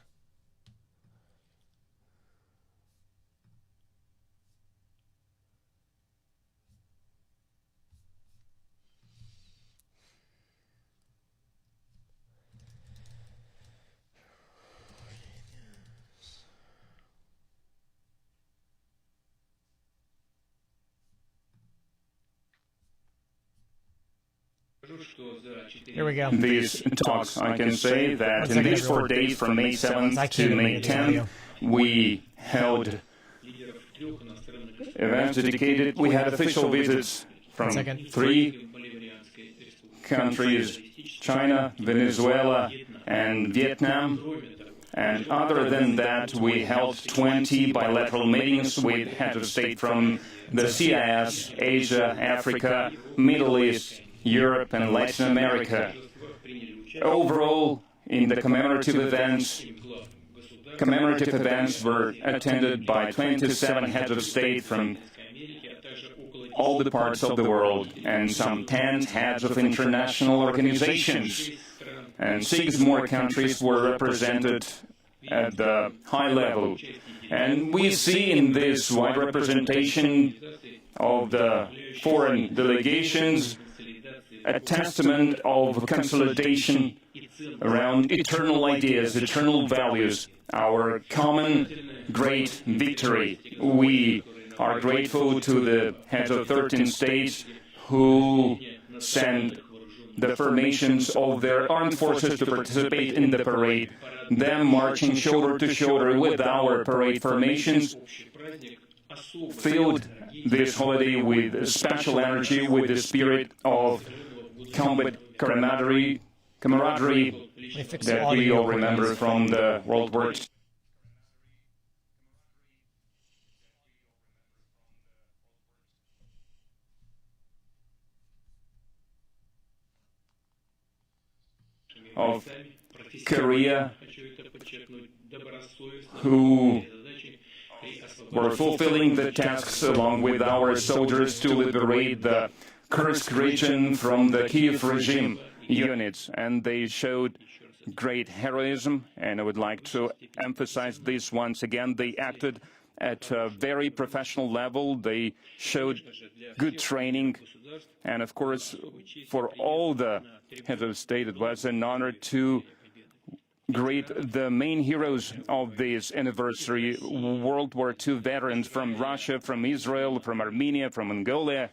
Here we go. these talks, I can say that in second, these 4 everyone. days, from May I 7th can't to even May hear the audio. 10th, we held events dedicated. We had official visits from second. 3 countries, China, Venezuela, and Vietnam. And other than that, we held 20 bilateral meetings with heads of state from the CIS, Asia, Africa, Middle East, Europe, and Latin America. Overall, in the commemorative events were attended by 27 heads of state from all the parts of the world and some 10 heads of international organizations. And 6 more countries were represented at the high level. And we see in this wide representation of the foreign delegations a testament of consolidation around eternal ideas, eternal values, our common great victory. We are grateful to the heads of 13 states who sent the formations of their armed forces to participate in the parade, them marching shoulder to shoulder with our parade formations, filled this holiday with special energy, with the spirit of combat camaraderie that we all remember from the World War II. Of Korea, who were fulfilling the tasks along with our soldiers to liberate the Kursk region from the Kiev regime units, and they showed great heroism, and I would like to emphasize this once again. They acted at a very professional level. They showed good training, and of course, for all the heads of state, it was an honor to greet the main heroes of this anniversary, World War II veterans from Russia, from Israel, from Armenia, from Mongolia.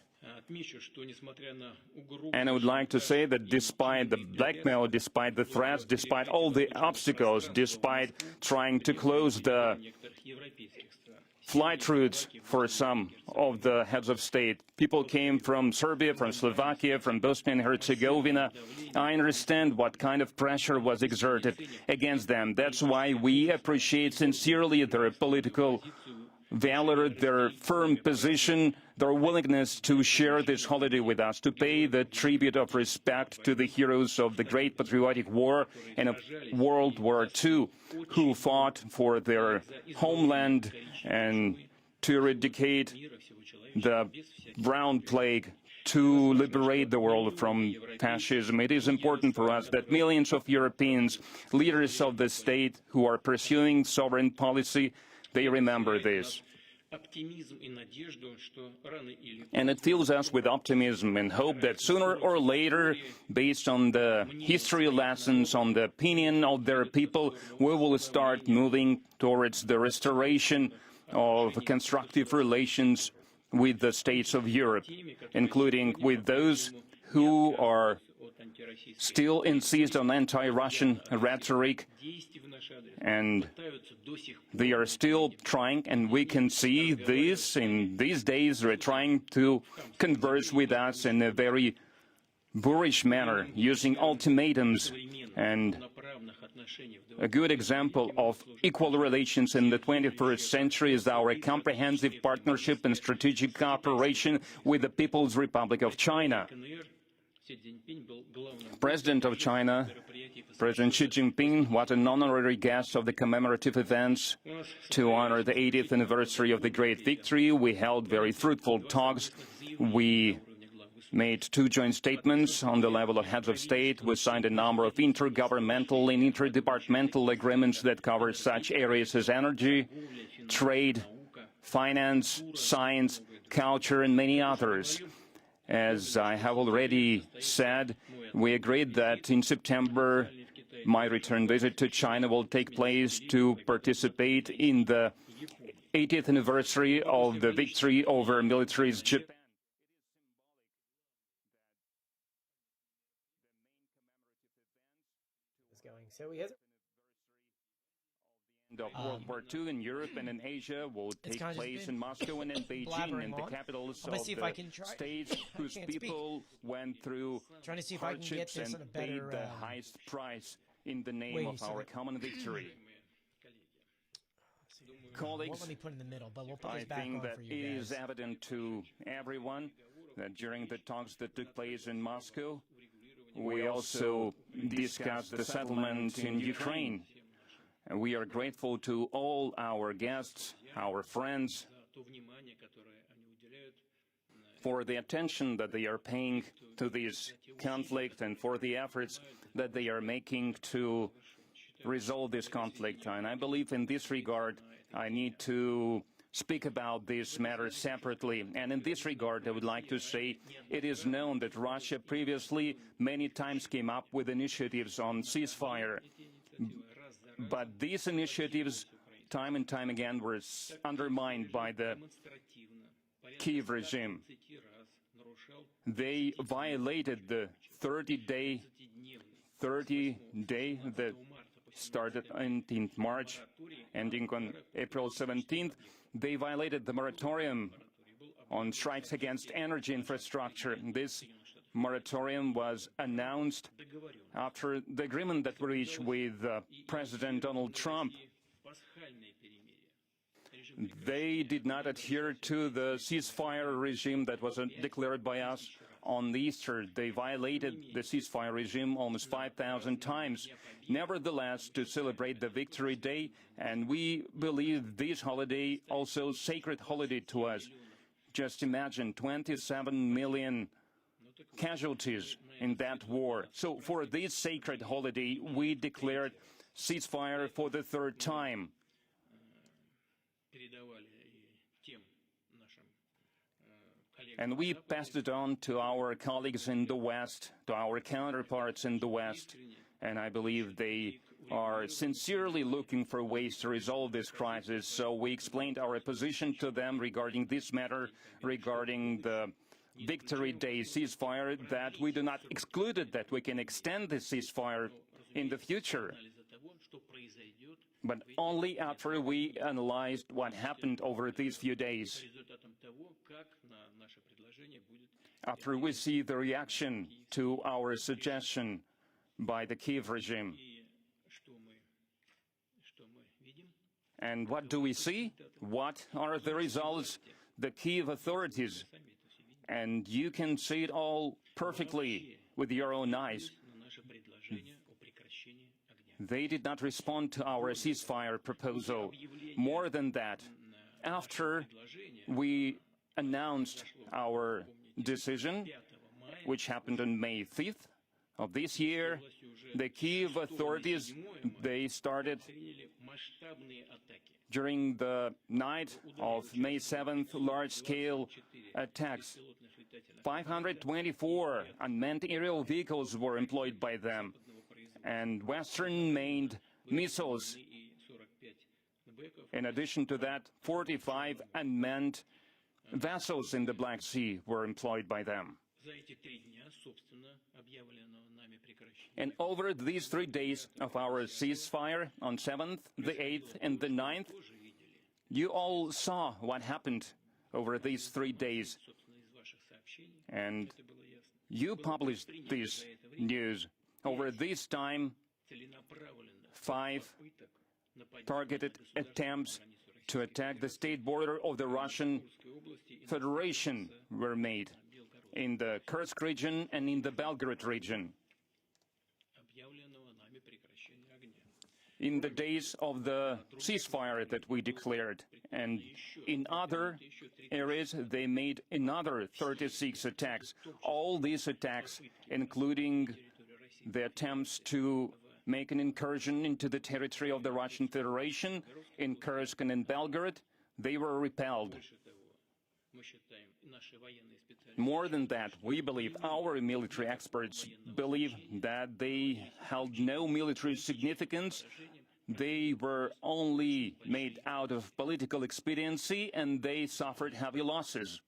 And I would like to say that despite the blackmail, despite the threats, despite all the obstacles, despite trying to close the flight routes for some of the heads of state, people came from Serbia, from Slovakia, from Bosnia and Herzegovina. I understand what kind of pressure was exerted against them. That's why we appreciate sincerely their political valor, their firm position, their willingness to share this holiday with us, to pay the tribute of respect to the heroes of the Great Patriotic War and of World War II, who fought for their homeland and to eradicate the brown plague, to liberate the world from fascism. It is important for us that millions of Europeans, leaders of the state who are pursuing sovereign policy, they remember this. And it fills us with optimism and hope that sooner or later, based on the history lessons, on the opinion of their people, we will start moving towards the restoration of constructive relations with the states of Europe, including with those who are still insist on anti-Russian rhetoric, and they are still trying, and we can see this in these days. They're trying to converse with us in a very boorish manner, using ultimatums. And a good example of equal relations in the 21st century is our comprehensive partnership and strategic cooperation with the People's Republic of China. President of China, President Xi Jinping, was an honorary guest of the commemorative events to honor the 80th anniversary of the Great Victory. We held very fruitful talks. We made 2 joint statements on the level of heads of state. We signed a number of intergovernmental and interdepartmental agreements that cover such areas as energy, trade, finance, science, culture, and many others. As I have already said, we agreed that in September my return visit to China will take place to participate in the 80th anniversary of the victory over militarized Japan. things going. So he has. Of World War II in Europe and in Asia will take place in Moscow and in Beijing, and the capitals of the states whose people went through hardships and paid the highest price in the name of our common victory. Colleagues, let me put in the middle, but we'll put this back I think on that for it you guys. is evident to everyone that during the talks that took place in Moscow, we also discussed the settlement in Ukraine. And we are grateful to all our guests, our friends, for the attention that they are paying to this conflict and for the efforts that they are making to resolve this conflict. And I believe in this regard, I need to speak about this matter separately. And in this regard, I would like to say it is known that Russia previously many times came up with initiatives on ceasefire. But these initiatives, time and time again, were undermined by the Kiev regime. They violated the 30-day that started on 18th March, ending on April 17th. They violated the moratorium on strikes against energy infrastructure. This moratorium was announced after the agreement that we reached with President Donald Trump. They did not adhere to the ceasefire regime that was declared by us on Easter. They violated the ceasefire regime almost 5,000 times. Nevertheless, to celebrate the Victory Day, and we believe this holiday also sacred holiday to us. Just imagine 27 million casualties in that war. So for this sacred holiday, we declared ceasefire for the third time. And we passed it on to our colleagues in the West, to our counterparts in the West, and I believe they are sincerely looking for ways to resolve this crisis. So we explained our position to them regarding this matter, regarding the Victory Day ceasefire, that we do not exclude it, that we can extend the ceasefire in the future, but only after we analyzed what happened over these few days, after we see the reaction to our suggestion by the Kiev regime. And what do we see? What are the results? The Kiev authorities, and you can see it all perfectly with your own eyes. They did not respond to our ceasefire proposal. More than that, after we announced our decision, which happened on May 5th of this year, the Kiev authorities, they started during the night of May 7th large-scale attacks. 524 unmanned aerial vehicles were employed by them, and Western-made missiles. In addition to that, 45 unmanned vessels in the Black Sea were employed by them. And over these 3 days of our ceasefire, on 7th, the 8th, and the 9th, you all saw what happened over these 3 days. And you published this news. Over this time, 5 targeted attempts to attack the state border of the Russian Federation were made in the Kursk region and in the Belgorod region. In the days of the ceasefire that we declared, and in other areas they made another 36 attacks. All these attacks, including the attempts to make an incursion into the territory of the Russian Federation in Kursk and in Belgorod, they were repelled. More than that, we believe, our military experts believe that they held no military significance. They were only made out of political expediency, and they suffered heavy losses.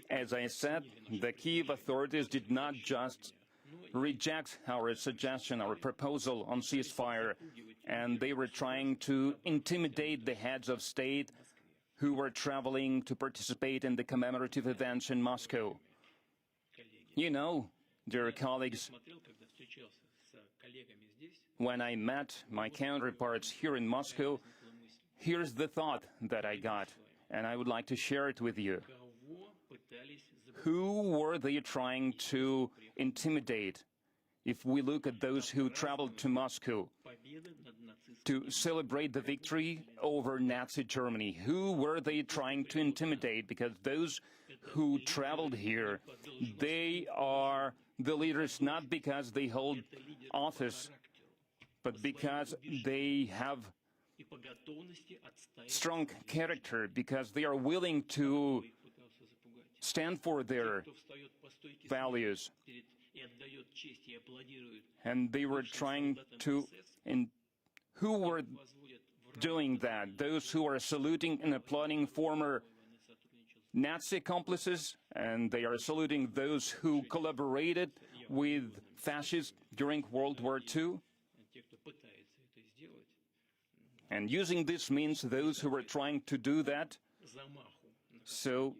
As I said, the Kyiv authorities did not just reject our suggestion, our proposal on ceasefire, and they were trying to intimidate the heads of state who were traveling to participate in the commemorative events in Moscow. You know, dear colleagues, when I met my counterparts here in Moscow, here's the thought that I got, and I would like to share it with you. Who were they trying to intimidate? If we look at those who traveled to Moscow to celebrate the victory over Nazi Germany, who were they trying to intimidate? Because those who traveled here, they are the leaders not because they hold office, but because they have strong character, because they are willing to stand for their values. And they were trying to... who were doing that? Those who are saluting and applauding former Nazi accomplices, and they are saluting those who collaborated with fascists during World War II. And using this means those who were trying to do that, so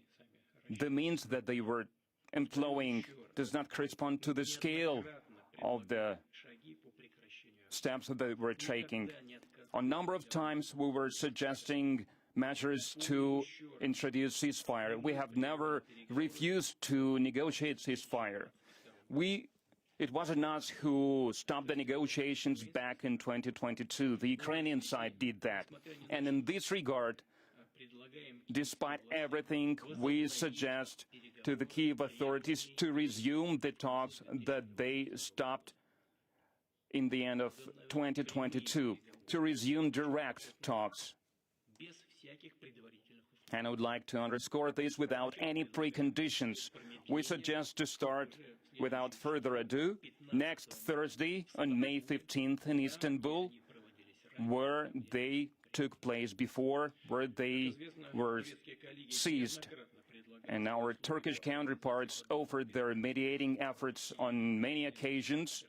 the means that they were employing does not correspond to the scale of the steps that they were taking. A number of times we were suggesting measures to introduce ceasefire. We have never refused to negotiate ceasefire. It wasn't us who stopped the negotiations back in 2022. The Ukrainian side did that. And in this regard, despite everything, we suggest to the Kyiv authorities to resume the talks that they stopped in the end of 2022, to resume direct talks. And I would like to underscore this without any preconditions. We suggest to start, without further ado, next Thursday on May 15th in Istanbul, where they took place before, where they were seized. And our Turkish counterparts offered their mediating efforts on many occasions,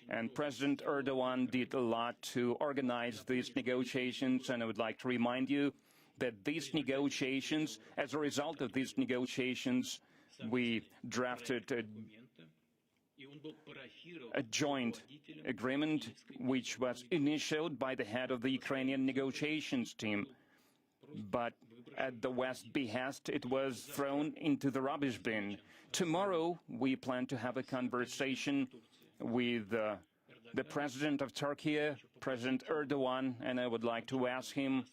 and President Erdogan did a lot to organize these negotiations, and I would like to remind you that these negotiations, as a result of these negotiations, we drafted a joint agreement which was initiated by the head of the Ukrainian negotiations team. But at the West's behest, it was thrown into the rubbish bin. Tomorrow, we plan to have a conversation with the President of Turkey, President Erdogan, and I would like to ask him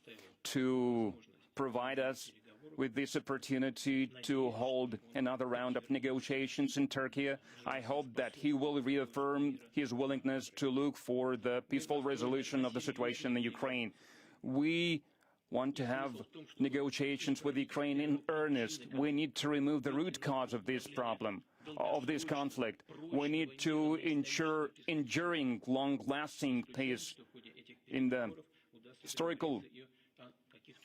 to provide us with this opportunity to hold another round of negotiations in Turkey. I hope that he will reaffirm his willingness to look for the peaceful resolution of the situation in Ukraine. We want to have negotiations with Ukraine in earnest. We need to remove the root cause of this problem, of this conflict. We need to ensure enduring, long-lasting peace in the historical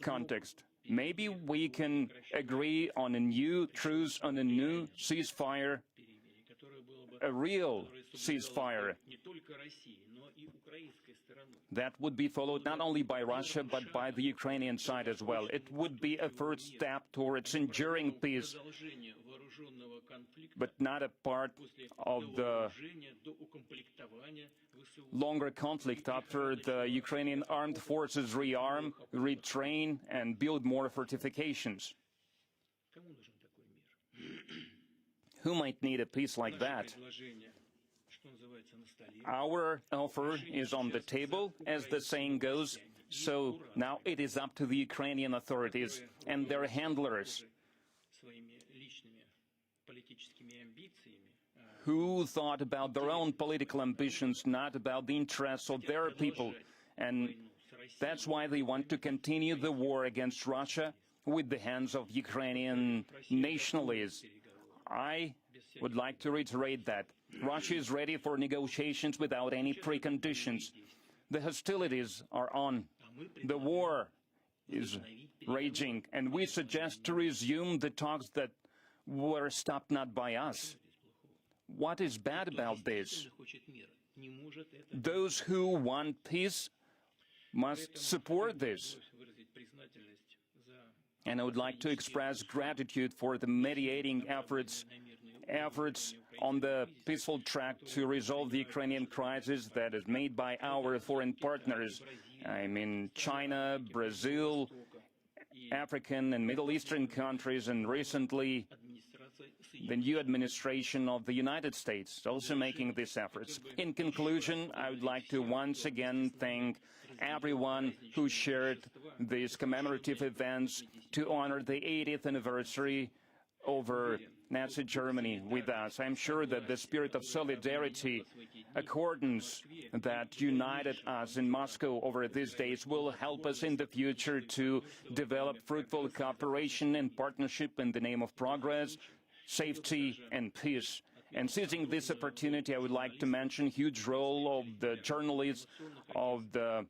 context. Maybe we can agree on a new truce, on a new ceasefire, a real ceasefire that would be followed not only by Russia but by the Ukrainian side as well. It would be a first step towards enduring peace, but not a part of the longer conflict after the Ukrainian armed forces rearm, retrain, and build more fortifications. Who might need a peace like that? Our offer is on the table, as the saying goes, so now it is up to the Ukrainian authorities and their handlers, who thought about their own political ambitions, not about the interests of their people. And that's why they want to continue the war against Russia with the hands of Ukrainian nationalists. I would like to reiterate that Russia is ready for negotiations without any preconditions. The hostilities are on. The war is raging, and we suggest to resume the talks that were stopped not by us. What is bad about this? Those who want peace must support this. And I would like to express gratitude for the mediating efforts on the peaceful track to resolve the Ukrainian crisis that is made by our foreign partners. I mean, China, Brazil, African and Middle Eastern countries, and recently the new administration of the United States is also making these efforts. In conclusion, I would like to once again thank everyone who shared these commemorative events to honor the 80th anniversary over Nazi Germany with us. I'm sure that the spirit of solidarity, accordance that united us in Moscow over these days will help us in the future to develop fruitful cooperation and partnership in the name of progress, safety, and peace. And seizing this opportunity, I would like to mention huge role of the journalists, of the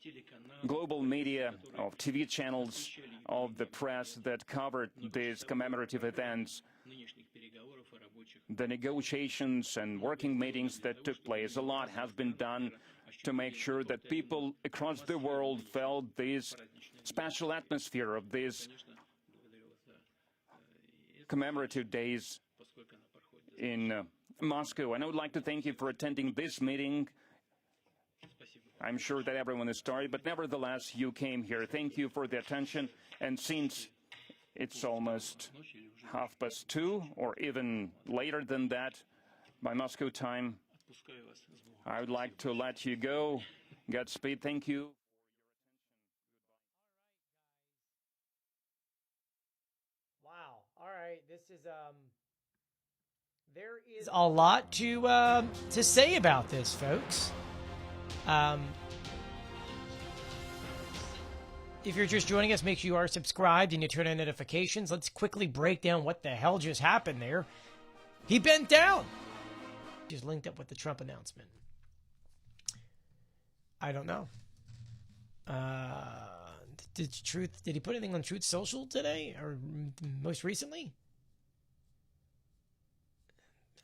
global media, of TV channels, of the press that covered these commemorative events, the negotiations and working meetings that took place. A lot has been done to make sure that people across the world felt this special atmosphere of these commemorative days in Moscow. And I would like to thank you for attending this meeting. I'm sure that everyone is tired, but nevertheless, you came here. Thank you for the attention. And since it's almost 2:30, or even later than that, by Moscow time, I would like to let you go. Godspeed. Thank you. Wow. All right. This is there is a lot to say about this, folks. If you're just joining us, make sure you are subscribed and you turn on notifications. Let's quickly break down what the hell just happened there. He bent down. Just linked up with the Trump announcement. I don't know. Did he put anything on Truth Social today or most recently?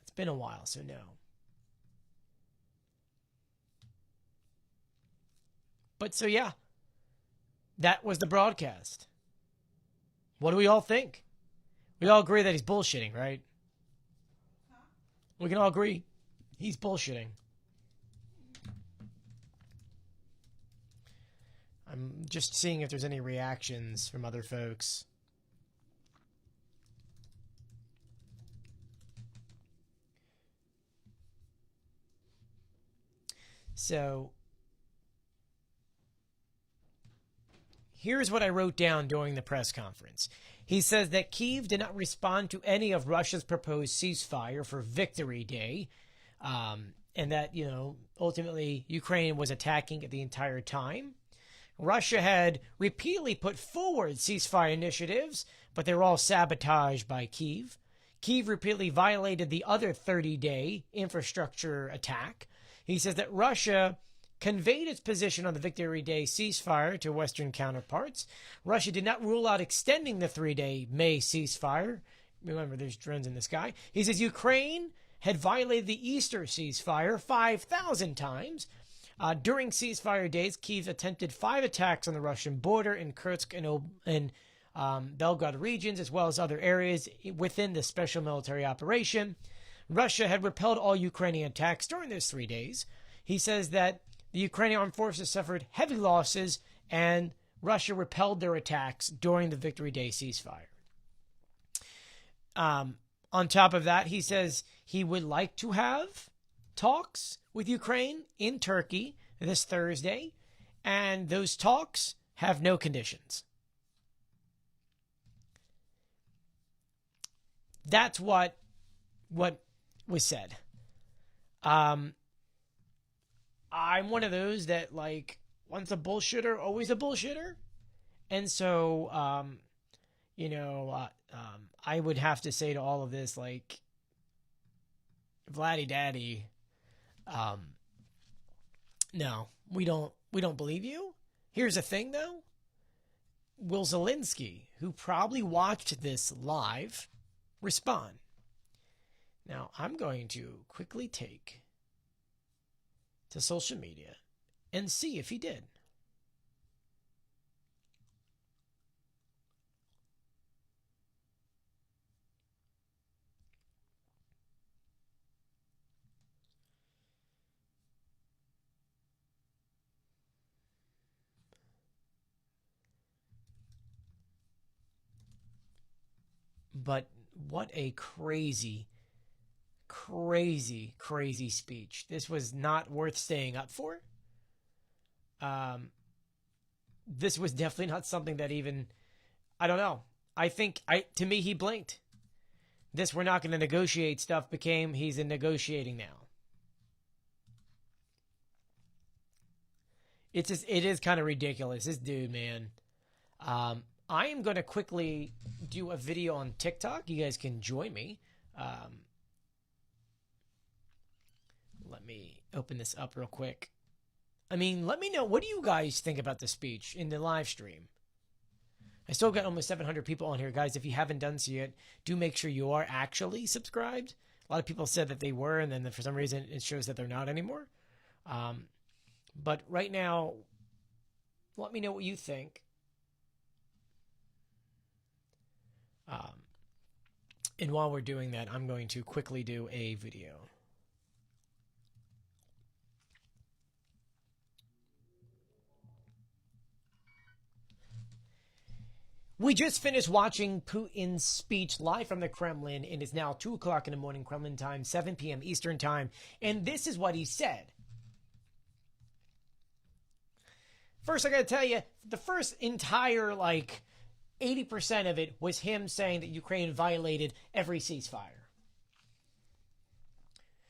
It's been a while, so no. But so yeah, that was the broadcast. What do we all think? We all agree that he's bullshitting, right? We can all agree he's bullshitting. I'm just seeing if there's any reactions from other folks. So here's what I wrote down during the press conference. He says that Kyiv did not respond to any of Russia's proposed ceasefire for Victory Day, and that, ultimately Ukraine was attacking it the entire time. Russia had repeatedly put forward ceasefire initiatives, but they were all sabotaged by Kyiv. Kyiv repeatedly violated the other 30-day infrastructure attack. He says that Russia conveyed its position on the Victory Day ceasefire to Western counterparts. Russia did not rule out extending the 3-day May ceasefire. Remember, there's drones in the sky. He says Ukraine had violated the Easter ceasefire 5,000 times. During ceasefire days, Kyiv attempted 5 attacks on the Russian border in Kursk and Belgorod regions, as well as other areas within the special military operation. Russia had repelled all Ukrainian attacks during those 3 days. He says that the Ukrainian armed forces suffered heavy losses, and Russia repelled their attacks during the Victory Day ceasefire. On top of that, he says he would like to have talks with Ukraine in Turkey this Thursday, and those talks have no conditions. That's what was said. I'm one of those that, once a bullshitter, always a bullshitter. And so, I would have to say to all of this, Vladdy Daddy, no, we don't believe you. Here's the thing, though. will Zelensky, who probably watched this live, respond? Now, I'm going to quickly take to social media and see if he did. But what a crazy, crazy, crazy speech. This was not worth staying up for. This was definitely not something that even, I don't know. To me, he blinked. This we're not going to negotiate stuff became he's in negotiating now. It is kind of ridiculous. This dude, man. I am going to quickly do a video on TikTok. You guys can join me. Let me open this up real quick. I mean, let me know, what do you guys think about the speech in the live stream? I still got almost 700 people on here. Guys, if you haven't done so yet, do make sure you are actually subscribed. A lot of people said that they were, and then for some reason it shows that they're not anymore. But right now, let me know what you think. And while we're doing that, I'm going to quickly do a video. We just finished watching Putin's speech live from the Kremlin. It is now 2 o'clock in the morning, Kremlin time, 7 p.m. Eastern time. And this is what he said. First, I got to tell you, the first entire, 80% of it was him saying that Ukraine violated every ceasefire.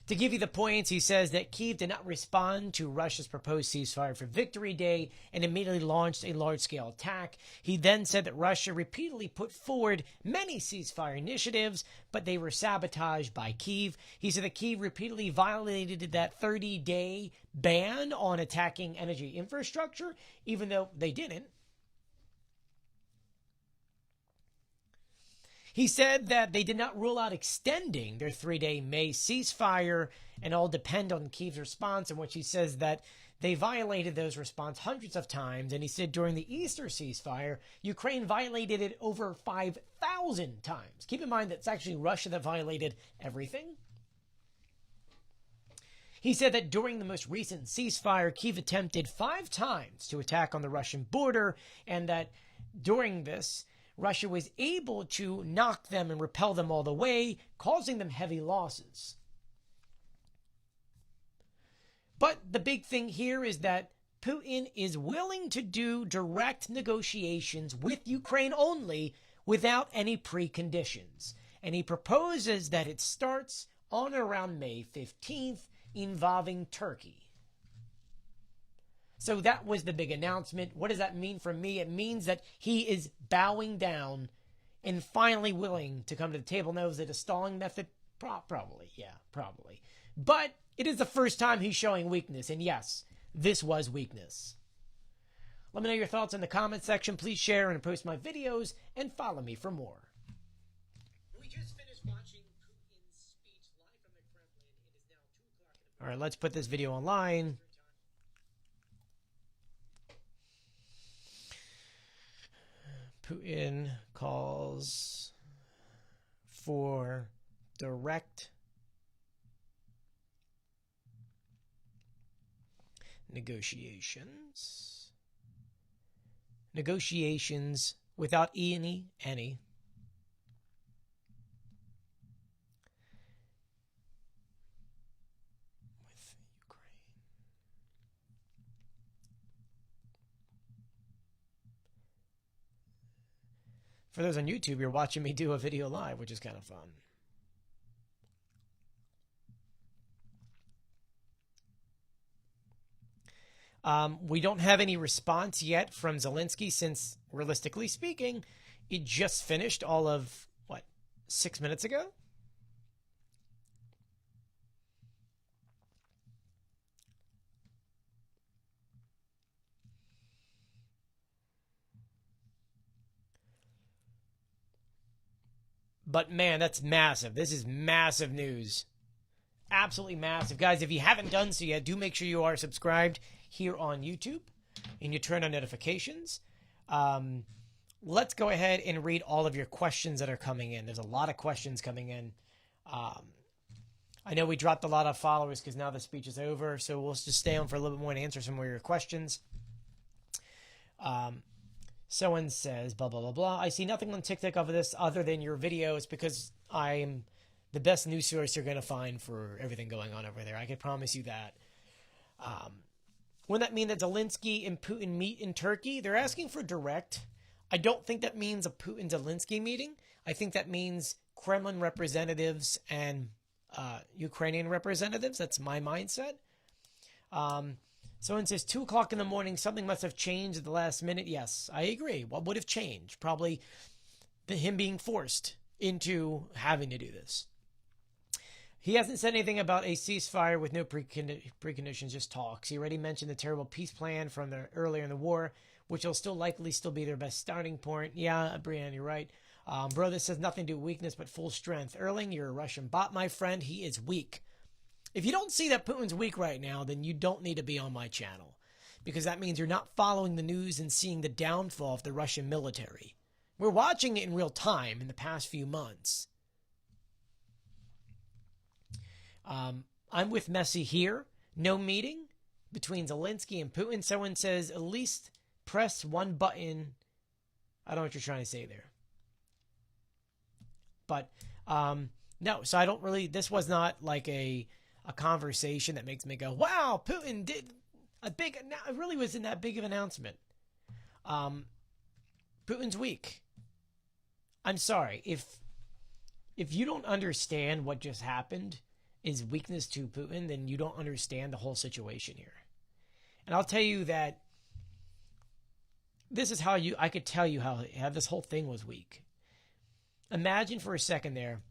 To give you the points, he says that Kyiv did not respond to Russia's proposed ceasefire for Victory Day and immediately launched a large-scale attack. He then said that Russia repeatedly put forward many ceasefire initiatives, but they were sabotaged by Kyiv. He said that Kyiv repeatedly violated that 30-day ban on attacking energy infrastructure, even though they didn't. He said that they did not rule out extending their 3-day May ceasefire, and all depend on Kyiv's response, in which he says that they violated those response hundreds of times. And he said during the Easter ceasefire, Ukraine violated it over 5,000 times. Keep in mind that it's actually Russia that violated everything. He said that during the most recent ceasefire, Kyiv attempted 5 times to attack on the Russian border, and that during this, Russia was able to knock them and repel them all the way, causing them heavy losses. But the big thing here is that Putin is willing to do direct negotiations with Ukraine only without any preconditions. And he proposes that it starts on around May 15th, involving Turkey. So that was the big announcement. What does that mean for me? It means that he is bowing down and finally willing to come to the table. Now, is it a stalling method? Probably, yeah, probably. But it is the first time he's showing weakness. And yes, this was weakness. Let me know your thoughts in the comment section. Please share and post my videos and follow me for more. We just finished watching Putin's speech live from the Kremlin. It is now 2 o'clock. All right, let's put this video online. Putin calls for direct negotiations. Negotiations without any. For those on YouTube, you're watching me do a video live, which is kind of fun. We don't have any response yet from Zelensky since, realistically speaking, it just finished all of, 6 minutes ago? But man, that's massive. This is massive news. Absolutely massive. Guys, if you haven't done so yet, do make sure you are subscribed here on YouTube and you turn on notifications. Let's go ahead and read all of your questions that are coming in. There's a lot of questions coming in. I know we dropped a lot of followers because now the speech is over, so we'll just stay on for a little bit more and answer some more of your questions. Someone says, blah, blah, blah, blah. I see nothing on TikTok of this other than your videos because I'm the best news source you're going to find for everything going on over there. I can promise you that. Wouldn't that mean that Zelensky and Putin meet in Turkey? They're asking for direct. I don't think that means a Putin-Zelensky meeting. I think that means Kremlin representatives and Ukrainian representatives. That's my mindset. Someone says 2 o'clock in the morning, something must have changed at the last minute. Yes, I agree. What would have changed? Probably him being forced into having to do this. He hasn't said anything about a ceasefire with no preconditions, just talks. He already mentioned the terrible peace plan from earlier in the war, which will still likely be their best starting point. Yeah, Brianne, you're right. Bro, this has nothing to do with weakness, but full strength. Erling, you're a Russian bot, my friend. He is weak. If you don't see that Putin's weak right now, then you don't need to be on my channel, because that means you're not following the news and seeing the downfall of the Russian military. We're watching it in real time in the past few months. I'm with Messi here. No meeting between Zelensky and Putin. Someone says at least press one button. I don't know what you're trying to say there. But no, so I don't really, this was not like a conversation that makes me go, wow, Putin did a big, it really wasn't that big of an announcement. Putin's weak. I'm sorry. If you don't understand what just happened is weakness to Putin, then you don't understand the whole situation here. And I'll tell you that this is how I could tell you how this whole thing was weak. Imagine for a second there,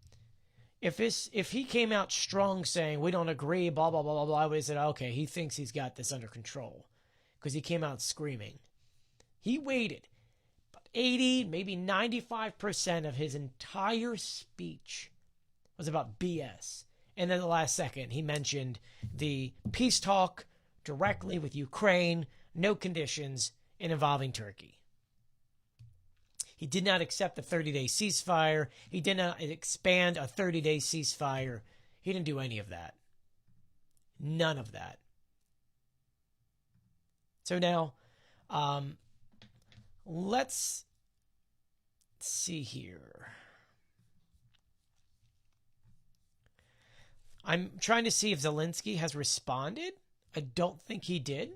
if he came out strong saying, we don't agree, blah, blah, blah, blah, blah, I would have said, okay, he thinks he's got this under control because he came out screaming. He waited. 80, maybe 95% of his entire speech was about BS. And then the last second, he mentioned the peace talk directly with Ukraine, no conditions, and involving Turkey. He did not accept the 30-day ceasefire. He did not expand a 30-day ceasefire. He didn't do any of that. None of that. So now, let's see here. I'm trying to see if Zelensky has responded. I don't think he did.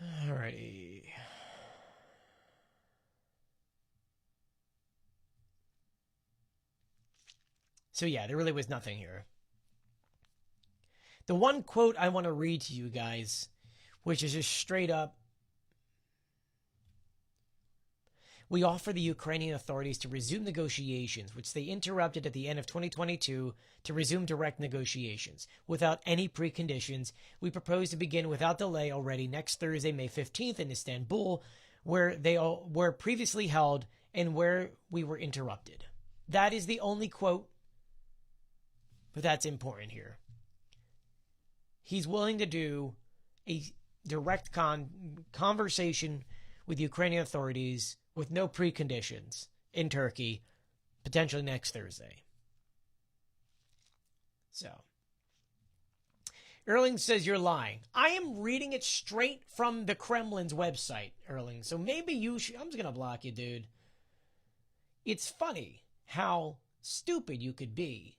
Alrighty. So yeah, there really was nothing here. The one quote I want to read to you guys, which is just straight up, we offer the Ukrainian authorities to resume negotiations, which they interrupted at the end of 2022, to resume direct negotiations without any preconditions. We propose to begin without delay already next Thursday, May 15th in Istanbul, where they were previously held and where we were interrupted. That is the only quote, but that's important here. He's willing to do a direct conversation with Ukrainian authorities with no preconditions in Turkey, potentially next Thursday. So, Erling says you're lying. I am reading it straight from the Kremlin's website, Erling. So maybe you should. I'm just going to block you, dude. It's funny how stupid you could be.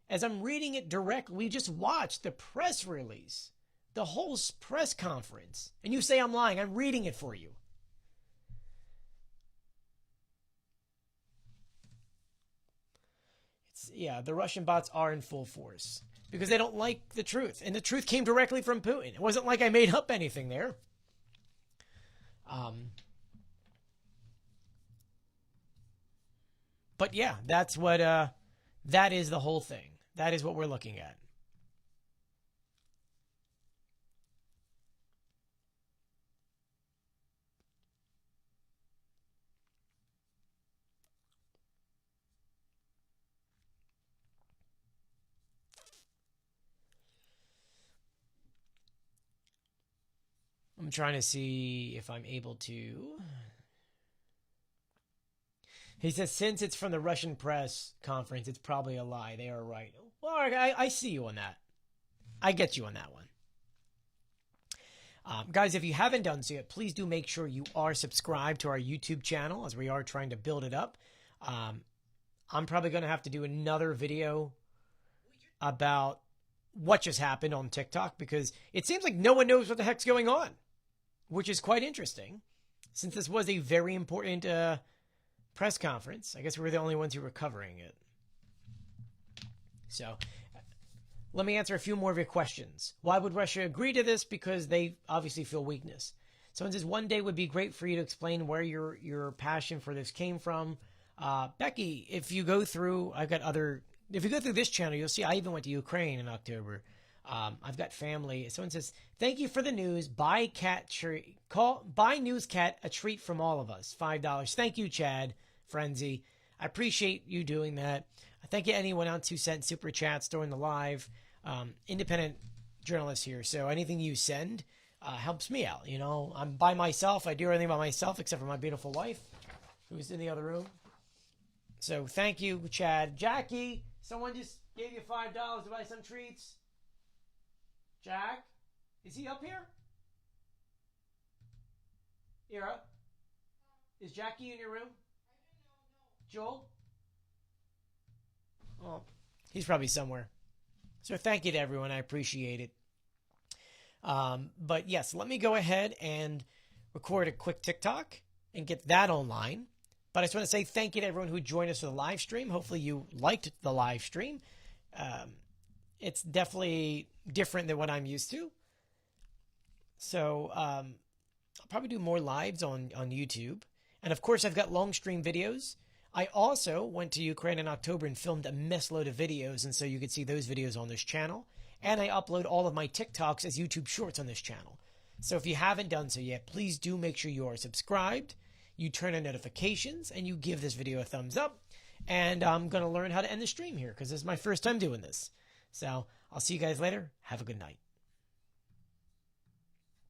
As I'm reading it directly, we just watched the press release, the whole press conference, and you say I'm lying. I'm reading it for you. Yeah, the Russian bots are in full force because they don't like the truth. And the truth came directly from Putin. It wasn't like I made up anything there. But yeah, that's what that is the whole thing. That is what we're looking at. I'm trying to see if I'm able to. He says, since it's from the Russian press conference, it's probably a lie. They are right. Well, I see you on that. I get you on that one. Guys, if you haven't done so yet, please do make sure you are subscribed to our YouTube channel as we are trying to build it up. I'm probably going to have to do another video about what just happened on TikTok because it seems like no one knows what the heck's going on, which is quite interesting since this was a very important press conference. I guess we were the only ones who were covering it. So let me answer a few more of your questions. Why would Russia agree to this? Because they obviously feel weakness. Someone says, one day would be great for you to explain where your passion for this came from. Becky, if you go through, if you go through this channel, you'll see I even went to Ukraine in October. I've got family. Someone says, thank you for the news. Buy Newscat a treat from all of us. $5. Thank you, Chad Frenzy. I appreciate you doing that. Thank you to anyone else who sent super chats during the live. Independent journalist here, so anything you send helps me out. You know, I'm by myself. I do everything by myself except for my beautiful wife, who's in the other room. So thank you, Chad. Jackie, someone just gave you $5 to buy some treats. Jack, is he up here? Ira, is Jackie in your room? Joel? Oh, he's probably somewhere. So thank you to everyone. I appreciate it. But yes, let me go ahead and record a quick TikTok and get that online. But I just want to say thank you to everyone who joined us for the live stream. Hopefully you liked the live stream. It's definitely different than what I'm used to. So I'll probably do more lives on YouTube. And of course, I've got long stream videos. I also went to Ukraine in October and filmed a mess load of videos, and so you can see those videos on this channel. And I upload all of my TikToks as YouTube Shorts on this channel. So if you haven't done so yet, please do make sure you are subscribed, you turn on notifications, and you give this video a thumbs up. And I'm going to learn how to end the stream here because this is my first time doing this. So I'll see you guys later. Have a good night.